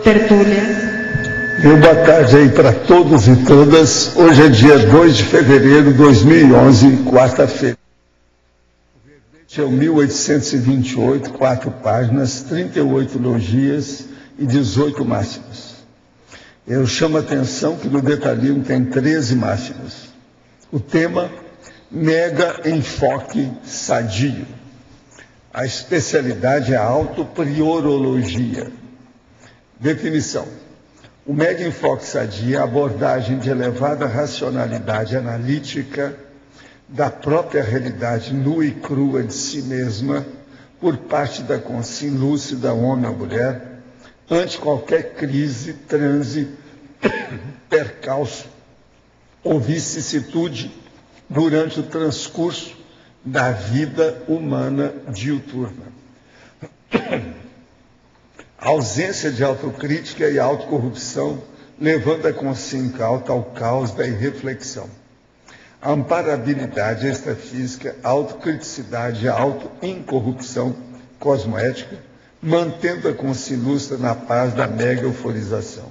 tertúlia. Boa tarde aí para todos e todas. Hoje é dia 2 de fevereiro de 2011, quarta-feira. O verbete é o 1828, 4 páginas, 38 logias e 18 máximas. Eu chamo a atenção que no detalhismo tem 13 máximas. O tema, mega enfoque sadio. A especialidade é a autopriorologia. Definição. O mega enfoque sadio é a abordagem de elevada racionalidade analítica da própria realidade nua e crua de si mesma por parte da consciência lúcida, homem ou mulher, ante qualquer crise, transe, percalço ou vicissitude durante o transcurso da vida humana diuturna. A ausência de autocrítica e autocorrupção, levando a consciência alta ao caos da irreflexão. A amparabilidade extrafísica, a autocriticidade e a autoincorrupção cosmoética, mantendo a consciência lúcida na paz da mega-euforização.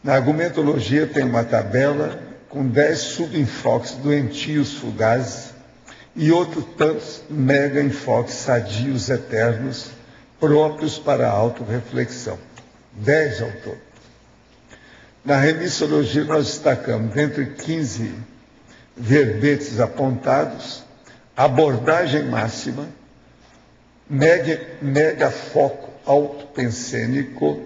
Na argumentologia tem uma tabela com 10 subenfoques doentios fugazes e outros tantos mega-enfoques sadios eternos, próprios para a autorreflexão. 10 ao todo. Na remissologia nós destacamos, dentre 15 verbetes apontados, abordagem máxima, mega foco autopensênico,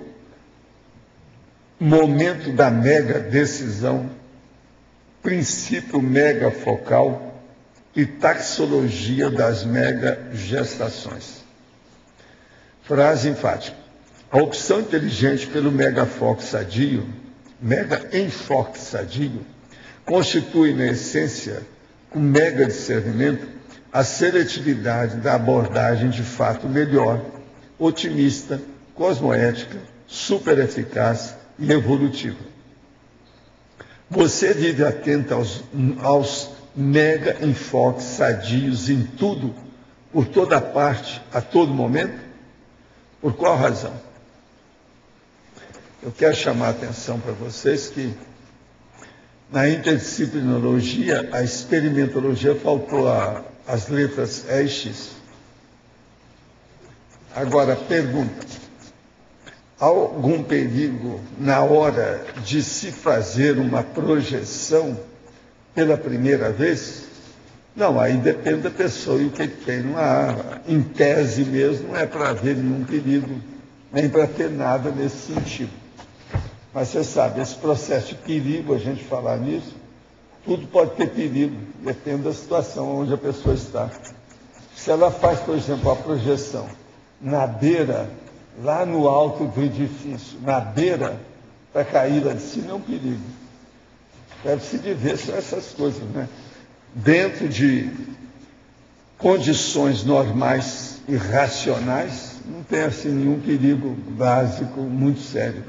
momento da mega decisão, princípio mega focal e taxologia das mega gestações. Frase enfática. A opção inteligente pelo megafoco sadio, mega enfoque sadio, constitui na essência, com mega discernimento, a seletividade da abordagem de fato melhor, otimista, cosmoética, super eficaz e evolutiva. Você vive atento aos mega enfoques sadios em tudo, por toda parte, a todo momento? Por qual razão? Eu quero chamar a atenção para vocês que na interdisciplinologia, a experimentologia faltou as letras E e X. Agora, pergunta. Há algum perigo na hora de se fazer uma projeção pela primeira vez? Não, aí depende da pessoa e o que tem. Não há, em tese mesmo, não é para haver nenhum perigo, nem para ter nada nesse sentido. Mas você sabe, esse processo de perigo, a gente falar nisso, tudo pode ter perigo, depende da situação onde a pessoa está. Se ela faz, por exemplo, a projeção na beira, lá no alto do edifício, na beira, para cair lá de cima, é um perigo. Deve-se de ver só essas coisas, né? Dentro de condições normais e racionais, não tem assim nenhum perigo básico muito sério.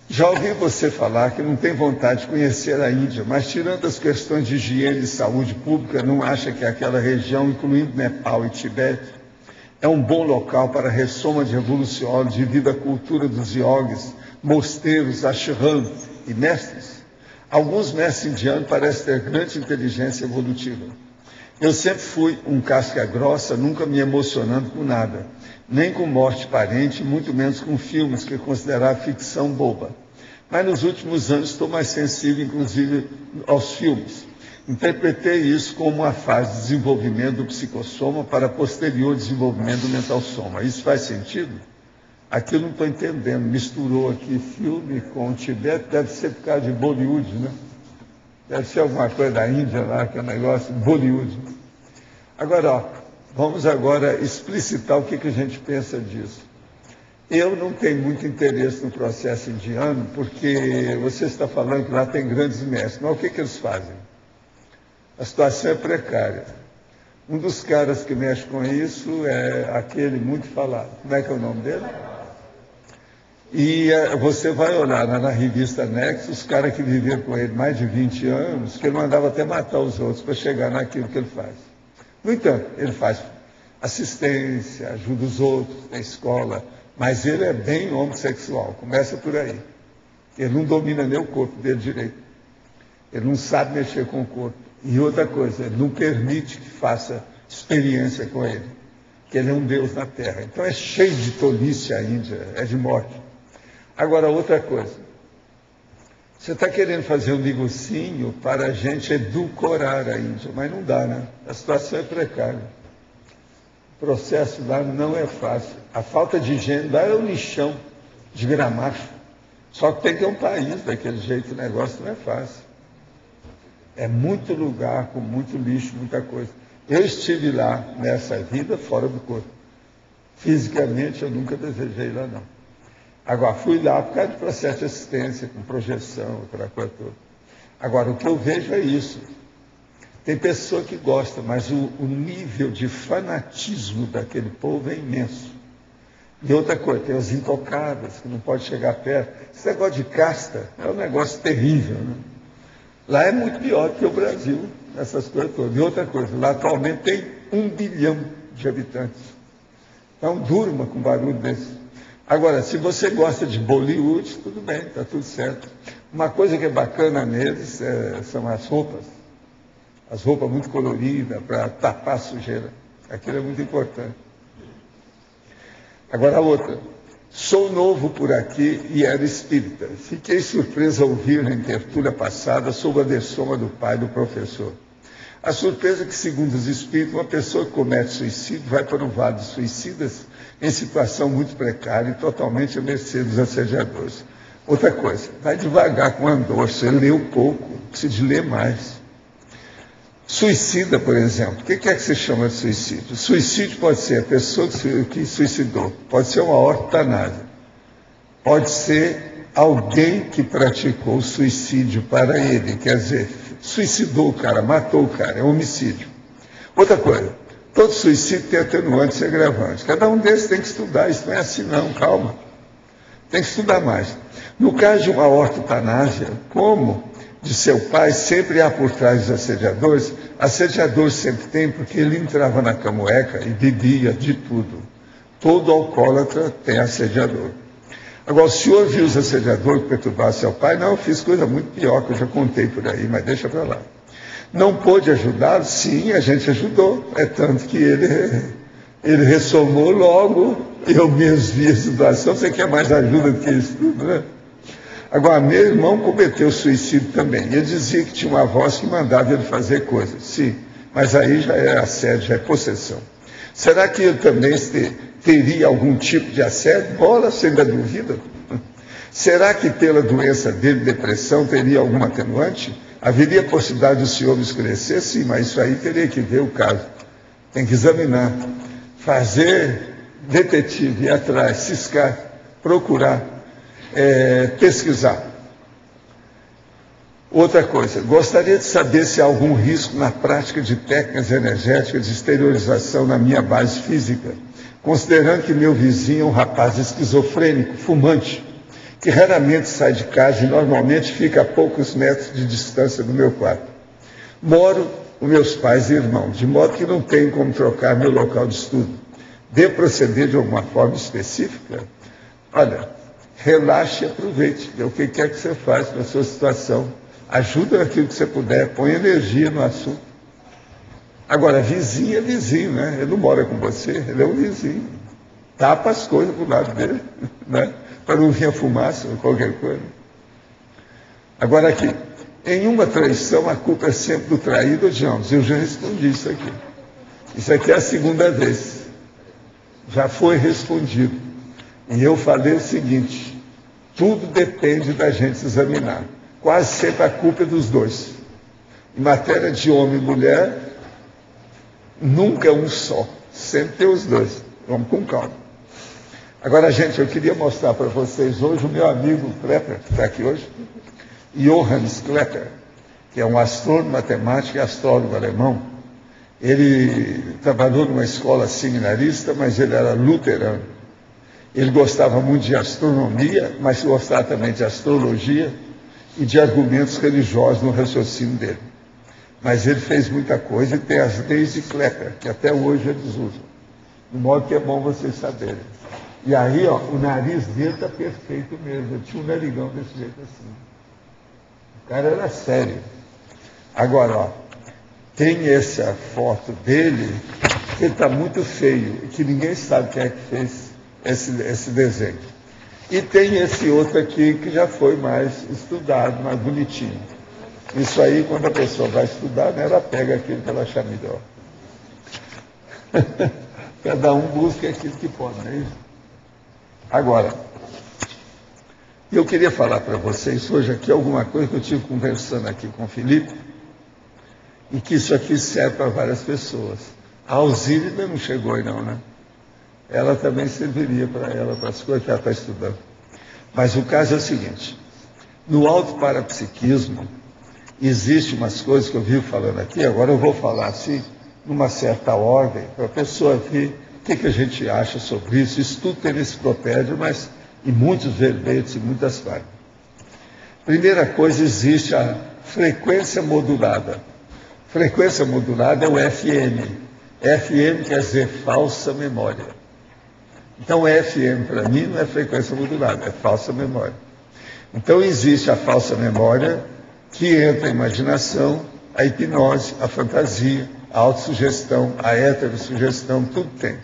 Já ouvi você falar que não tem vontade de conhecer a Índia, mas tirando as questões de higiene e saúde pública, não acha que aquela região, incluindo Nepal e Tibete, é um bom local para a ressoma de revolucionários devido à cultura dos yogis, mosteiros, ashram e mestres? Alguns mestres indianos parecem ter grande inteligência evolutiva. Eu sempre fui um casca grossa, nunca me emocionando com nada, nem com morte parente, muito menos com filmes que considerava ficção boba. Mas nos últimos anos estou mais sensível, inclusive, aos filmes. Interpretei isso como uma fase de desenvolvimento do psicossoma para posterior desenvolvimento do mental soma. Isso faz sentido? Aqui eu não estou entendendo. Misturou aqui filme com o Tibete, deve ser por causa de Bollywood, né? Deve ser alguma coisa da Índia lá, que é um negócio de Bollywood. Agora, ó, vamos agora explicitar o que a gente pensa disso. Eu não tenho muito interesse no processo indiano, porque você está falando que lá tem grandes mestres. Mas o que eles fazem? A situação é precária. Um dos caras que mexe com isso é aquele muito falado. Como é que é o nome dele? E você vai olhar na revista Nexo, os caras que viveram com ele mais de 20 anos, que ele mandava até matar os outros para chegar naquilo que ele faz. No entanto, ele faz assistência, ajuda os outros na escola, mas ele é bem homossexual, começa por aí. Ele não domina nem o corpo dele direito. Ele não sabe mexer com o corpo. E outra coisa, ele não permite que faça experiência com ele, que ele é um Deus na Terra. Então é cheio de tolice a Índia, é de morte. Agora, outra coisa, você está querendo fazer um negocinho para a gente edulcorar a Índia, mas não dá, né? A situação é precária. O processo lá não é fácil. A falta de higiene lá é um lixão de gramacho. Só que tem que ter um país daquele jeito, o negócio não é fácil. É muito lugar com muito lixo, muita coisa. Eu estive lá nessa vida fora do corpo. Fisicamente eu nunca desejei lá, não. Agora, fui lá por causa de processo de assistência, com projeção, aquela coisa toda. Agora, o que eu vejo é isso. Tem pessoa que gosta, mas o nível de fanatismo daquele povo é imenso. E outra coisa, tem os intocáveis, que não pode chegar perto. Esse negócio de casta é um negócio terrível, né? Lá é muito pior do que o Brasil, essas coisas todas. E outra coisa, lá atualmente tem 1 bilhão de habitantes. Então, durma com barulho desse. Agora, se você gosta de Bollywood, tudo bem, está tudo certo. Uma coisa que é bacana neles são as roupas. As roupas muito coloridas, para tapar a sujeira. Aquilo é muito importante. Agora, a outra. Sou novo por aqui e era espírita. Fiquei surpreso ao ouvir na tertúlia passada sobre a dessoma do pai do professor. A surpresa é que, segundo os espíritos, uma pessoa que comete suicídio vai para um vale de suicidas em situação muito precária e totalmente à mercê dos assediadores. Outra coisa, vai devagar com o andor, você leu pouco, precisa de ler mais. Suicida, por exemplo, o que é que se chama de suicídio? Suicídio pode ser a pessoa que suicidou, pode ser uma ortanásia, pode ser alguém que praticou suicídio para ele, quer dizer, suicidou o cara, matou o cara, é homicídio. Outra coisa, todo suicídio tem atenuantes e agravantes, cada um desses tem que estudar, isso não é assim não, calma, tem que estudar mais. No caso de uma ortotanásia, como de seu pai, sempre há por trás dos assediadores sempre tem, porque ele entrava na camueca e bebia de tudo. Todo alcoólatra tem assediador. Agora, o senhor viu os assediadores perturbar seu pai? Não, eu fiz coisa muito pior, que eu já contei por aí, mas deixa para lá. Não pôde ajudá-lo? Sim, a gente ajudou. É tanto que ele ressomou logo, eu mesmo vi a situação. Você quer mais ajuda do que isso tudo, né? Agora, meu irmão cometeu suicídio também. Ele dizia que tinha uma voz que mandava ele fazer coisas. Sim, mas aí já é assédio, já é possessão. Será que ele também teria algum tipo de assédio? Bola, você ainda duvida? Será que pela doença dele, depressão, teria alguma atenuante? Haveria possibilidade do senhor esclarecer? Sim, mas isso aí teria que ver o caso. Tem que examinar, fazer detetive, ir atrás, ciscar, procurar. Pesquisar. Outra coisa, gostaria de saber se há algum risco na prática de técnicas energéticas de exteriorização na minha base física, considerando que meu vizinho é um rapaz esquizofrênico, fumante, que raramente sai de casa e normalmente fica a poucos metros de distância do meu quarto. Moro com meus pais e irmãos, de modo que não tenho como trocar meu local de estudo. Devo proceder de alguma forma específica? Olha, relaxe e aproveite, é o que quer que você faça na sua situação. Ajuda naquilo que você puder, põe energia no assunto. Agora, vizinho é vizinho, né? Ele não mora com você, ele é um vizinho. Tapa as coisas pro lado dele, né? Para não vir a fumaça ou qualquer coisa. Agora aqui, em uma traição a culpa é sempre do traído ou de ambos. Eu já respondi isso aqui. Isso aqui é a segunda vez. Já foi respondido. E eu falei o seguinte, tudo depende da gente se examinar. Quase sempre a culpa é dos dois. Em matéria de homem e mulher, nunca é um só. Sempre tem os dois. Vamos com calma. Agora, gente, eu queria mostrar para vocês hoje o meu amigo Klepper, que está aqui hoje, Johannes Klepper, que é um astrônomo, matemático e astrólogo alemão. Ele trabalhou numa escola seminarista, mas ele era luterano. Ele gostava muito de astronomia, mas gostava também de astrologia e de argumentos religiosos no raciocínio dele. Mas ele fez muita coisa e tem as leis de Klepper, que até hoje eles usam. De modo que é bom vocês saberem. E aí, ó, o nariz dele está perfeito mesmo. Eu tinha um narigão desse jeito assim. O cara era sério. Agora, ó, tem essa foto dele, que ele está muito feio, e que ninguém sabe quem é que fez esse desenho. E tem esse outro aqui, que já foi mais estudado, mais bonitinho. Isso aí, quando a pessoa vai estudar, né, ela pega aquilo que ela achar melhor. Cada um busca aquilo que pode, não é isso? Agora, eu queria falar para vocês hoje aqui alguma coisa que eu estive conversando aqui com o Felipe, e que isso aqui serve para várias pessoas. A Alzira ainda não chegou aí não, né? Ela também serviria para ela, para as coisas que ela está estudando. Mas o caso é o seguinte, no autoparapsiquismo, existem umas coisas que eu vivo falando aqui, agora eu vou falar assim, numa certa ordem, para a pessoa ver o que a gente acha sobre isso. Isso tudo tem nesse propédio, mas em muitos verbetes, em muitas partes. Primeira coisa, existe a frequência modulada. Frequência modulada é o FM. FM quer dizer falsa memória. Então, FM para mim não é frequência modulada, é falsa memória. Então, existe a falsa memória, que entra a imaginação, a hipnose, a fantasia, a autossugestão, a heterossugestão, tudo tem.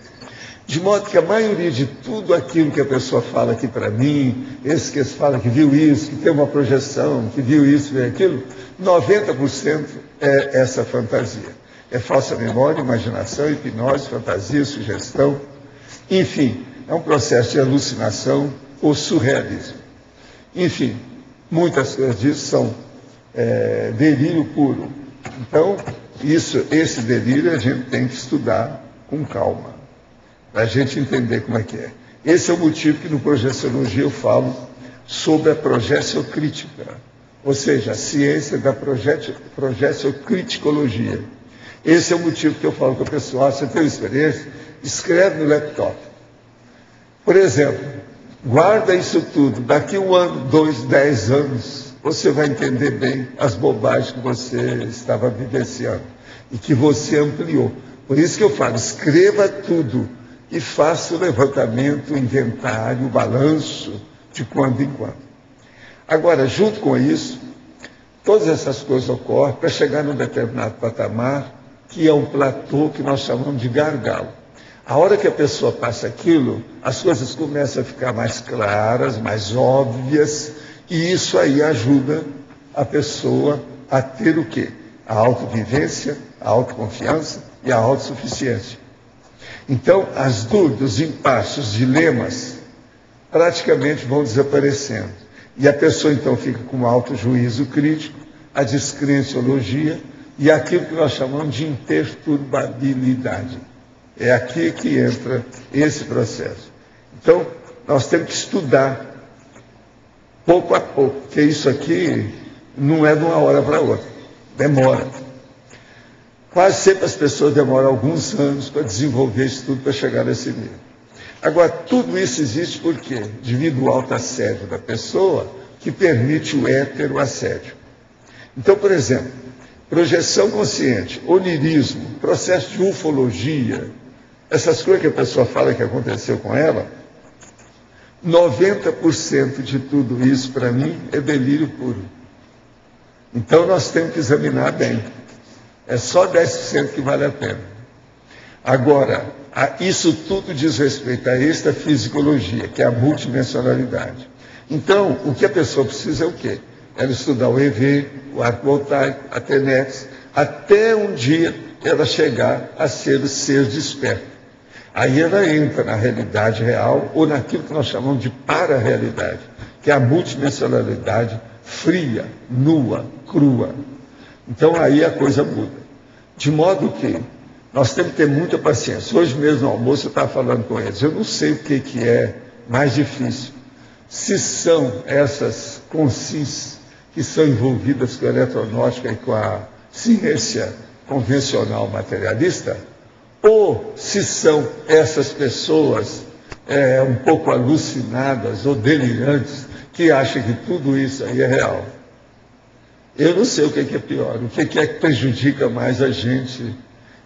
De modo que a maioria de tudo aquilo que a pessoa fala aqui para mim, esse que fala que viu isso, que tem uma projeção, que viu isso, viu aquilo, 90% é essa fantasia. É falsa memória, imaginação, hipnose, fantasia, sugestão. Enfim, é um processo de alucinação ou surrealismo. Enfim, muitas coisas disso são delírio puro. Então, esse delírio a gente tem que estudar com calma, para a gente entender como é que é. Esse é o motivo que no Projeciologia eu falo sobre a projeciocrítica, ou seja, a ciência da projeciocriticologia. Esse é o motivo que eu falo com a pessoa, você tem experiência? Escreve no laptop. Por exemplo, guarda isso tudo, daqui 1 ano, 2, 10 anos, você vai entender bem as bobagens que você estava vivenciando e que você ampliou. Por isso que eu falo, escreva tudo e faça o levantamento, o inventário, o balanço de quando em quando. Agora, junto com isso, todas essas coisas ocorrem para chegar num determinado patamar, que é um platô que nós chamamos de gargalo. A hora que a pessoa passa aquilo, as coisas começam a ficar mais claras, mais óbvias, e isso aí ajuda a pessoa a ter o quê? A autovivência, a autoconfiança e a autossuficiência. Então, as dúvidas, os impasses, os dilemas, praticamente vão desaparecendo. E a pessoa, então, fica com um alto juízo crítico, a descrenciologia e aquilo que nós chamamos de imperturbabilidade. É aqui que entra esse processo. Então, nós temos que estudar pouco a pouco, porque isso aqui não é de uma hora para outra, demora. Quase sempre as pessoas demoram alguns anos para desenvolver isso tudo, para chegar nesse nível. Agora, tudo isso existe por quê? Devido ao alto assédio da pessoa, que permite o heteroassédio. Então, por exemplo, projeção consciente, onirismo, processo de ufologia, essas coisas que a pessoa fala que aconteceu com ela, 90% de tudo isso, para mim, é delírio puro. Então, nós temos que examinar bem. É só 10% que vale a pena. Agora, isso tudo diz respeito a esta fisicologia, que é a multidimensionalidade. Então, o que a pessoa precisa é o quê? Ela estudar o EV, o arco voltaico, a TENEX, até um dia ela chegar a ser o ser desperto. Aí ela entra na realidade real, ou naquilo que nós chamamos de para-realidade, que é a multidimensionalidade fria, nua, crua. Então aí a coisa muda. De modo que nós temos que ter muita paciência. Hoje mesmo no almoço eu estava falando com eles. Eu não sei o que é mais difícil. Se são essas consins que são envolvidas com a eletronáutica e com a ciência convencional materialista, ou se são essas pessoas um pouco alucinadas ou delirantes que acham que tudo isso aí é real. Eu não sei o que é pior, o que é que prejudica mais a gente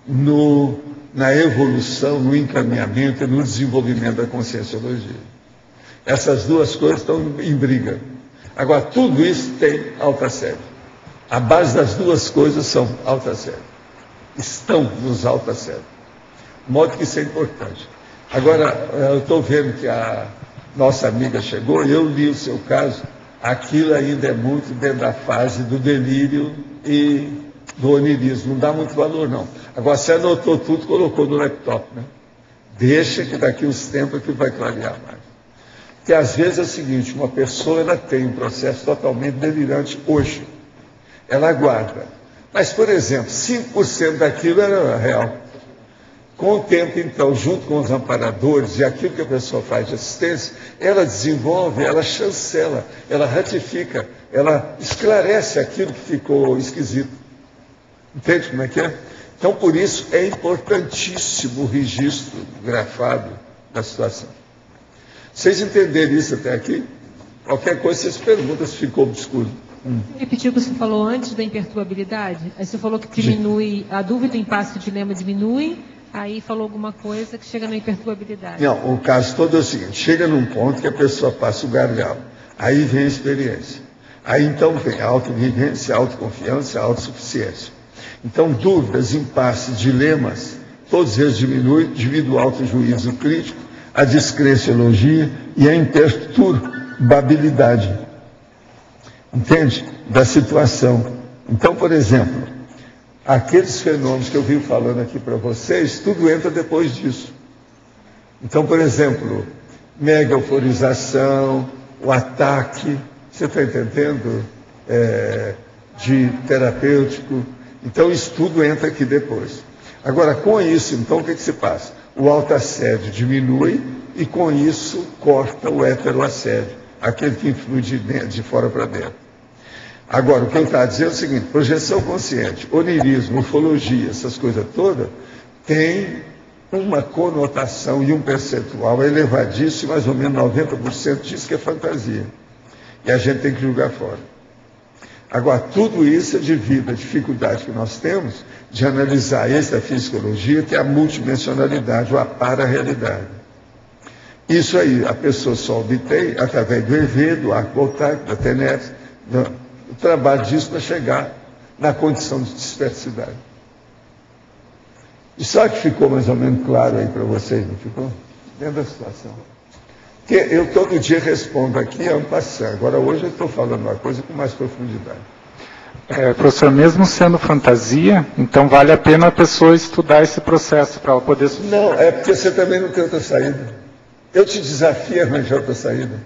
na evolução, no encaminhamento e no desenvolvimento da conscienciologia. Essas duas coisas estão em briga. Agora, tudo isso tem alta série. A base das duas coisas são alta série. Estão nos alta série. De modo que isso é importante. Agora, eu estou vendo que a nossa amiga chegou, eu li o seu caso, aquilo ainda é muito dentro da fase do delírio e do onirismo, não dá muito valor, não. Agora, você anotou tudo, colocou no laptop, né? Deixa que daqui uns tempos que vai clarear mais. Porque às vezes é o seguinte, uma pessoa ela tem um processo totalmente delirante hoje. Ela aguarda. Mas, por exemplo, 5% daquilo era real. Com o tempo, então, junto com os amparadores e aquilo que a pessoa faz de assistência, ela desenvolve, ela chancela, ela ratifica, ela esclarece aquilo que ficou esquisito. Entende como é que é? Então, por isso, é importantíssimo o registro grafado da situação. Vocês entenderam isso até aqui? Qualquer coisa, vocês perguntam se ficou obscuro. Repetiu o que você falou antes da imperturbabilidade? Aí você falou que diminui, a dúvida, o impasse, o dilema diminui, aí falou alguma coisa que chega na imperturbabilidade. Não, o caso todo é o seguinte, chega num ponto que a pessoa passa o gargalo, aí vem a experiência. Aí então vem a autovivência, a autoconfiança, a autossuficiência. Então dúvidas, impasses, dilemas, todos eles diminuem devido ao autojuízo crítico, a descrenciologia e a imperturbabilidade. Entende? Da situação. Então, por exemplo, aqueles fenômenos que eu vim falando aqui para vocês, tudo entra depois disso. Então, por exemplo, mega euforização, o ataque, você está entendendo? De terapêutico. Então, isso tudo entra aqui depois. Agora, com isso, então, o que se passa? O autoassédio diminui e, com isso, corta o heteroassédio, aquele que influi de fora para dentro. Agora, o que eu estava dizendo é o seguinte, projeção consciente, onirismo, ufologia, essas coisas todas, tem uma conotação e um percentual elevadíssimo, mais ou menos 90% disso que é fantasia. E a gente tem que julgar fora. Agora, tudo isso é devido à dificuldade que nós temos de analisar essa fisiologia, que é a multidimensionalidade, ou a para-realidade. Isso aí, a pessoa só obtém através do EV, do arco voltaico, da TENEPS, o trabalho disso para chegar na condição de dispersidade. E só que ficou mais ou menos claro aí para vocês, não ficou? Dentro da situação. Porque eu todo dia respondo aqui en passant. Agora hoje eu estou falando uma coisa com mais profundidade. Professor, mesmo sendo fantasia, então vale a pena a pessoa estudar esse processo para ela poder... Não, é porque você também não tem outra saída. Eu te desafio a arranjar outra saída.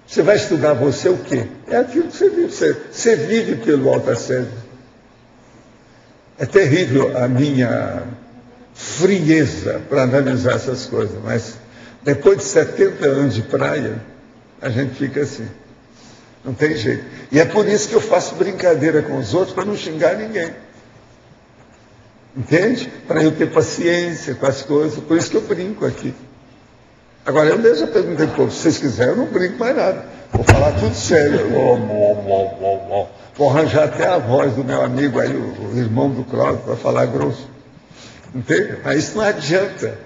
Você vai estudar você o quê? É aquilo que você vive. Você vive pelo autoassédio. É terrível a minha frieza para analisar essas coisas, mas depois de 70 anos de praia, a gente fica assim. Não tem jeito. E é por isso que eu faço brincadeira com os outros, para não xingar ninguém. Entende? Para eu ter paciência com as coisas. Por isso que eu brinco aqui. Agora, eu mesmo perguntei, pô, se vocês quiserem, eu não brinco mais nada. Vou falar tudo sério. Vou arranjar até a voz do meu amigo aí, o irmão do Cláudio, para falar grosso. Entende? Mas isso não adianta.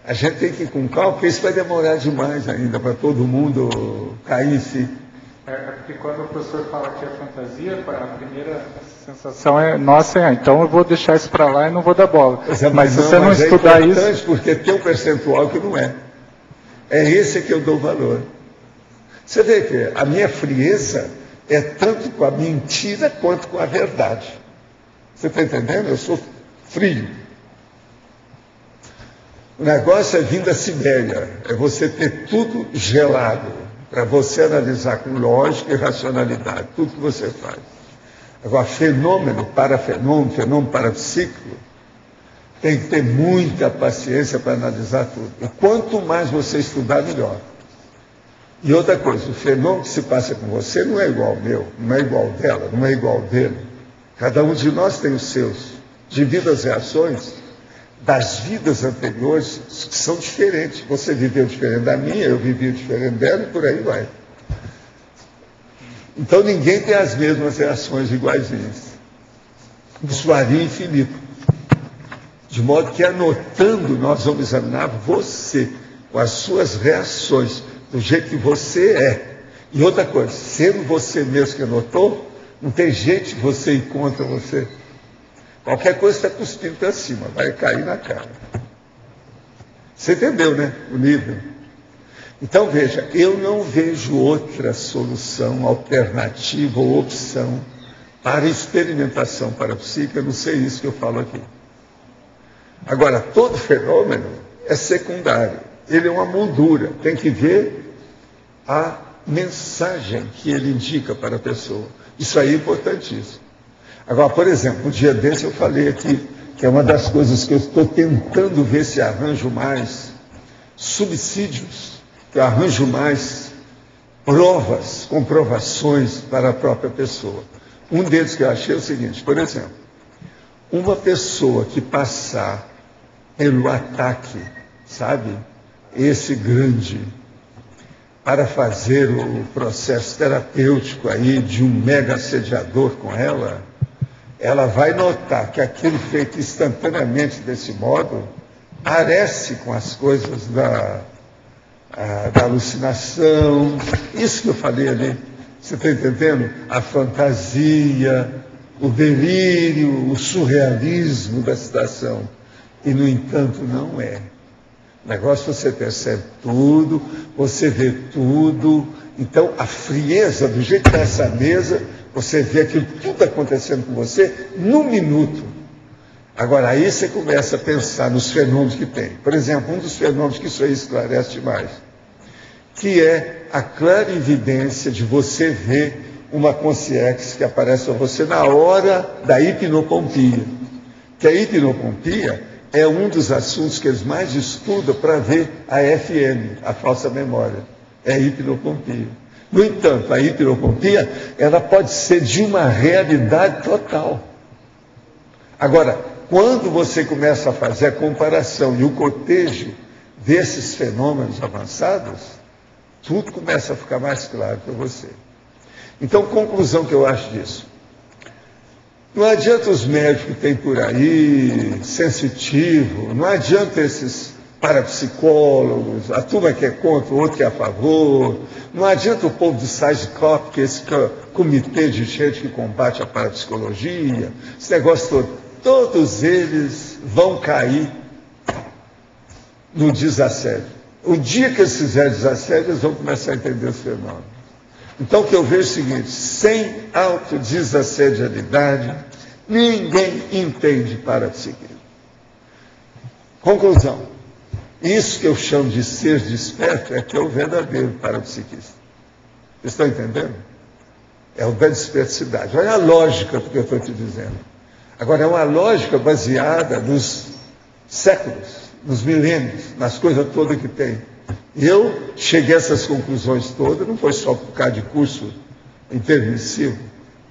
A gente tem que ir com calma, porque isso vai demorar demais ainda para todo mundo cair em si. Porque quando o professor fala que é fantasia, a primeira sensação é, nossa, então eu vou deixar isso para lá e não vou dar bola. Mas se você não estudar isso... É importante porque tem um percentual que não é. É esse que eu dou valor. Você vê que a minha frieza é tanto com a mentira quanto com a verdade. Você está entendendo? Eu sou frio. O negócio é vir da Sibéria. É você ter tudo gelado, para você analisar com lógica e racionalidade tudo que você faz. Agora, fenômeno para psíquico, tem que ter muita paciência para analisar tudo. E quanto mais você estudar, melhor. E outra coisa, o fenômeno que se passa com você não é igual ao meu, não é igual ao dela, não é igual ao dele. Cada um de nós tem os seus, devido às reações das vidas anteriores, que são diferentes. Você viveu diferente da minha, eu vivi diferente dela, e por aí vai. Então ninguém tem as mesmas reações iguaizinhas. Isso varia infinito. De modo que, anotando, nós vamos examinar você, com as suas reações, do jeito que você é. E outra coisa, sendo você mesmo que anotou, não tem jeito de você ir contra você. Qualquer coisa está cuspindo para cima, vai cair na cara. Você entendeu, né? O nível. Então, veja, eu não vejo outra solução, alternativa ou opção para experimentação parapsíquica, não sei isso que eu falo aqui. Agora, todo fenômeno é secundário. Ele é uma moldura. Tem que ver a mensagem que ele indica para a pessoa. Isso aí é importantíssimo. Agora, por exemplo, um dia desse eu falei aqui, que é uma das coisas que eu estou tentando ver se arranjo mais subsídios, que eu arranjo mais provas, comprovações para a própria pessoa. Um deles que eu achei é o seguinte, por exemplo, uma pessoa que passar pelo ataque, sabe, esse grande, para fazer o processo terapêutico aí de um mega assediador com ela, ela vai notar que aquilo feito instantaneamente desse modo parece com as coisas da alucinação, isso que eu falei ali, você está entendendo? A fantasia, o delírio, o surrealismo da situação. E, no entanto, não é. O negócio você percebe tudo, você vê tudo. Então, a frieza, do jeito que está essa mesa, você vê aquilo tudo acontecendo com você num minuto. Agora, aí você começa a pensar nos fenômenos que tem. Por exemplo, um dos fenômenos que isso aí esclarece demais, que é a clara evidência de você ver uma consciência que aparece a você na hora da hipnopompia. Que a hipnopompia é um dos assuntos que eles mais estudam para ver a FM, a falsa memória. É a hipnopompia. No entanto, a hipnopompia, ela pode ser de uma realidade total. Agora, quando você começa a fazer a comparação e o cotejo desses fenômenos avançados, tudo começa a ficar mais claro para você. Então, conclusão que eu acho disso. Não adianta os médicos que tem por aí, sensitivo, não adianta esses parapsicólogos, a turma que é contra, o outro que é a favor, não adianta o povo do SAGCOP, que é esse comitê de gente que combate a parapsicologia, esse negócio todo. Todos eles vão cair no desassédio. O dia que eles fizerem desassédio, eles vão começar a entender os fenômenos. Então, o que eu vejo é o seguinte, sem autodesassedialidade, ninguém entende parapsiquismo. Conclusão, isso que eu chamo de ser desperto é que é o verdadeiro parapsiquista. Vocês estão entendendo? É o da desperticidade. Olha a lógica do que eu estou te dizendo. Agora, é uma lógica baseada nos séculos, nos milênios, nas coisas todas que tem. Eu cheguei a essas conclusões todas, não foi só por causa de curso intermissivo,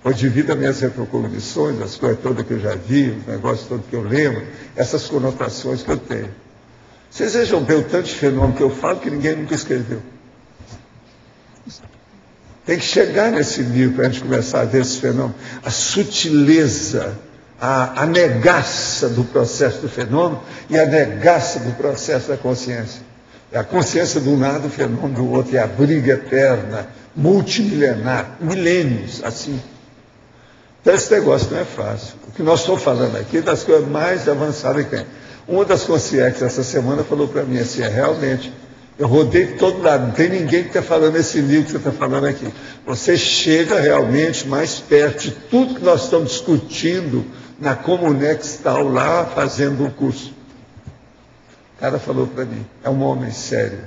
foi devido às minhas retrocognições, as coisas todas que eu já vi, os negócios todos que eu lembro, essas conotações que eu tenho. Vocês vejam bem o tanto de fenômeno que eu falo que ninguém nunca escreveu. Tem que chegar nesse nível para a gente começar a ver esse fenômeno. A sutileza, a negaça do processo do fenômeno e a negaça do processo da consciência. É a consciência de um lado, o fenômeno do outro, é a briga eterna, multimilenar, milênios, assim. Então esse negócio não é fácil. O que nós estamos falando aqui é das coisas mais avançadas que tem. Uma das consciências essa semana falou para mim assim, realmente, eu rodei todo lado, não tem ninguém que está falando esse livro que você está falando aqui. Você chega realmente mais perto de tudo que nós estamos discutindo na Comunextal lá, fazendo o curso. O cara falou para mim, é um homem sério.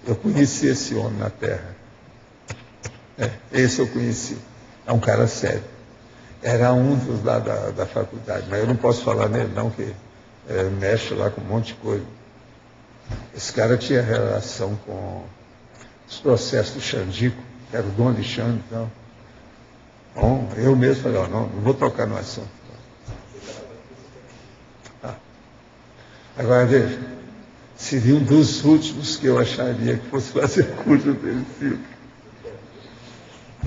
Eu conheci esse homem na Terra. Esse eu conheci. É um cara sério. Era um dos lá da faculdade, mas eu não posso falar nele não, que mexe lá com um monte de coisa. Esse cara tinha relação com os processos do Xandico, que era o Dom Alexandre. Então. Bom, eu mesmo falei, não vou tocar no assunto. Agora veja, seria um dos últimos que eu acharia que fosse fazer curso desse filme.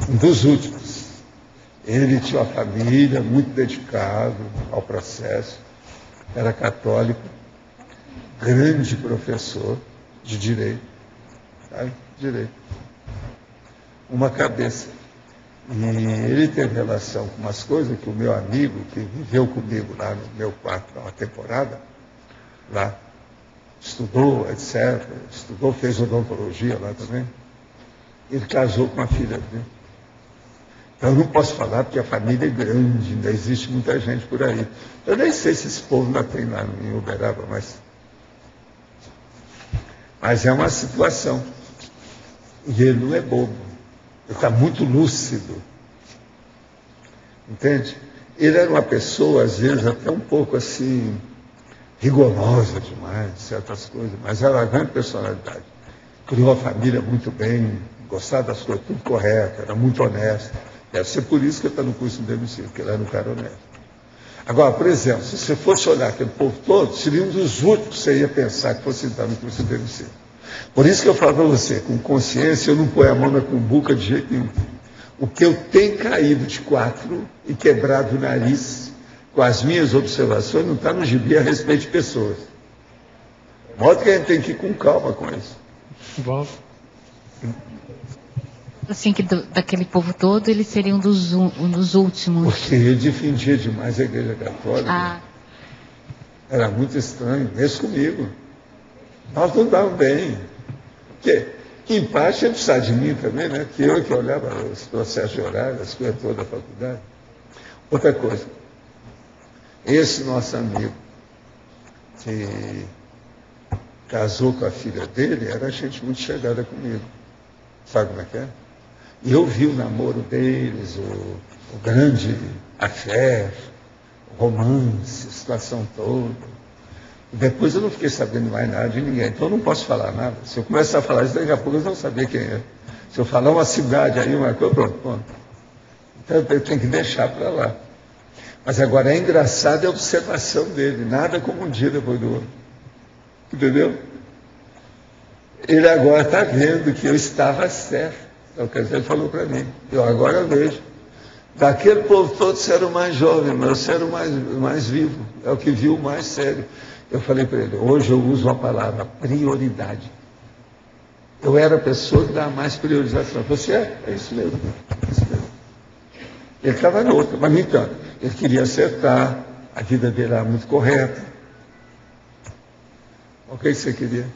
Um dos últimos. Ele tinha uma família muito dedicado ao processo. era católico, grande professor de direito, sabe? Direito. Uma cabeça. E ele teve relação com umas coisas que o meu amigo, que viveu comigo lá no meu quarto uma temporada, lá, estudou, etc. Estudou, fez odontologia lá também. Ele casou com a filha dele. Eu não posso falar porque a família é grande, ainda existe muita gente por aí. Eu nem sei se esse povo ainda tem lá em Uberaba, mas é uma situação. E ele não é bobo. Ele está muito lúcido. Entende? Ele era uma pessoa, às vezes, até um pouco assim, rigorosa demais, certas coisas, mas era uma grande personalidade. Criou a família muito bem, gostava das coisas, tudo correto, era muito honesto. Deve ser por isso que ele está no curso de medicina, porque ele era um cara honesto. Agora, por exemplo, se você fosse olhar aquele povo todo, seria um dos últimos que você ia pensar que fosse entrar no curso de medicina. Por isso que eu falo para você, com consciência, eu não ponho a mão na cumbuca de jeito nenhum. O que eu tenho caído de 4 e quebrado o nariz com as minhas observações não está no gibi a respeito de pessoas. De modo que a gente tem que ir com calma com isso. Bom. Assim, que daquele povo todo, ele seria um dos últimos. Porque ele defendia demais a Igreja Católica. Ah. Era muito estranho, mesmo comigo. Nós não dávamos bem. Porque, em parte, ele precisava de mim também, né? Que eu que olhava os processos de horário, as coisas todas da faculdade. Outra coisa. Esse nosso amigo, que casou com a filha dele, era gente muito chegada comigo. Sabe como é que é? E eu vi o namoro deles, o grande affair, o romance, a situação toda. E depois eu não fiquei sabendo mais nada de ninguém. Então eu não posso falar nada. Se eu começar a falar isso, daqui a pouco eu não saber quem é. Se eu falar uma cidade aí, uma coisa, pronto. Então eu tenho que deixar para lá. Mas agora é engraçado a observação dele. Nada como um dia depois do outro. Entendeu? Ele agora está vendo que eu estava certo. É o que ele falou para mim. Eu agora vejo. Daquele povo todo, você era o mais jovem, mas você era o mais vivo. É o que viu o mais sério. Eu falei para ele, hoje eu uso a palavra prioridade. Eu era a pessoa que dava mais priorização. Você é isso mesmo. É isso mesmo. Ele estava noutra, mas no entanto, ele queria acertar, a vida dele era muito correta. O que você queria?